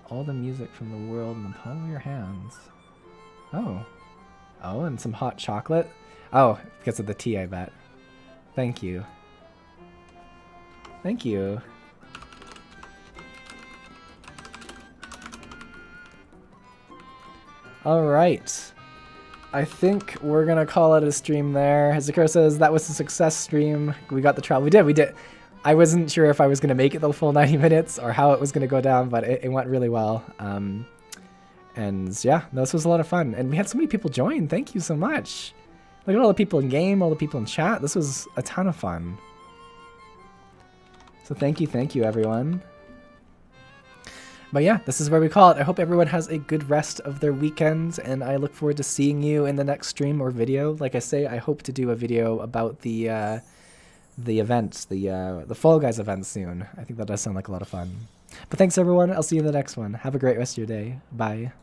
all the music from the world in the palm of your hands. Oh, and some hot chocolate. Oh, because of the tea, I bet. Thank you. Thank you. All right. I think we're going to call it a stream there. Hazakura says that was a success stream. We got the travel. We did. I wasn't sure if I was going to make it the full 90 minutes or how it was going to go down, but it went really well. And yeah, this was a lot of fun. And we had so many people join. Thank you so much. Look at all the people in game, all the people in chat. This was a ton of fun. So thank you everyone. But yeah, this is where we call it. I hope everyone has a good rest of their weekend, and I look forward to seeing you in the next stream or video. Like I say, I hope to do a video about the events, the Fall Guys event soon. I think that does sound like a lot of fun. But thanks everyone. I'll see you in the next one. Have a great rest of your day. Bye.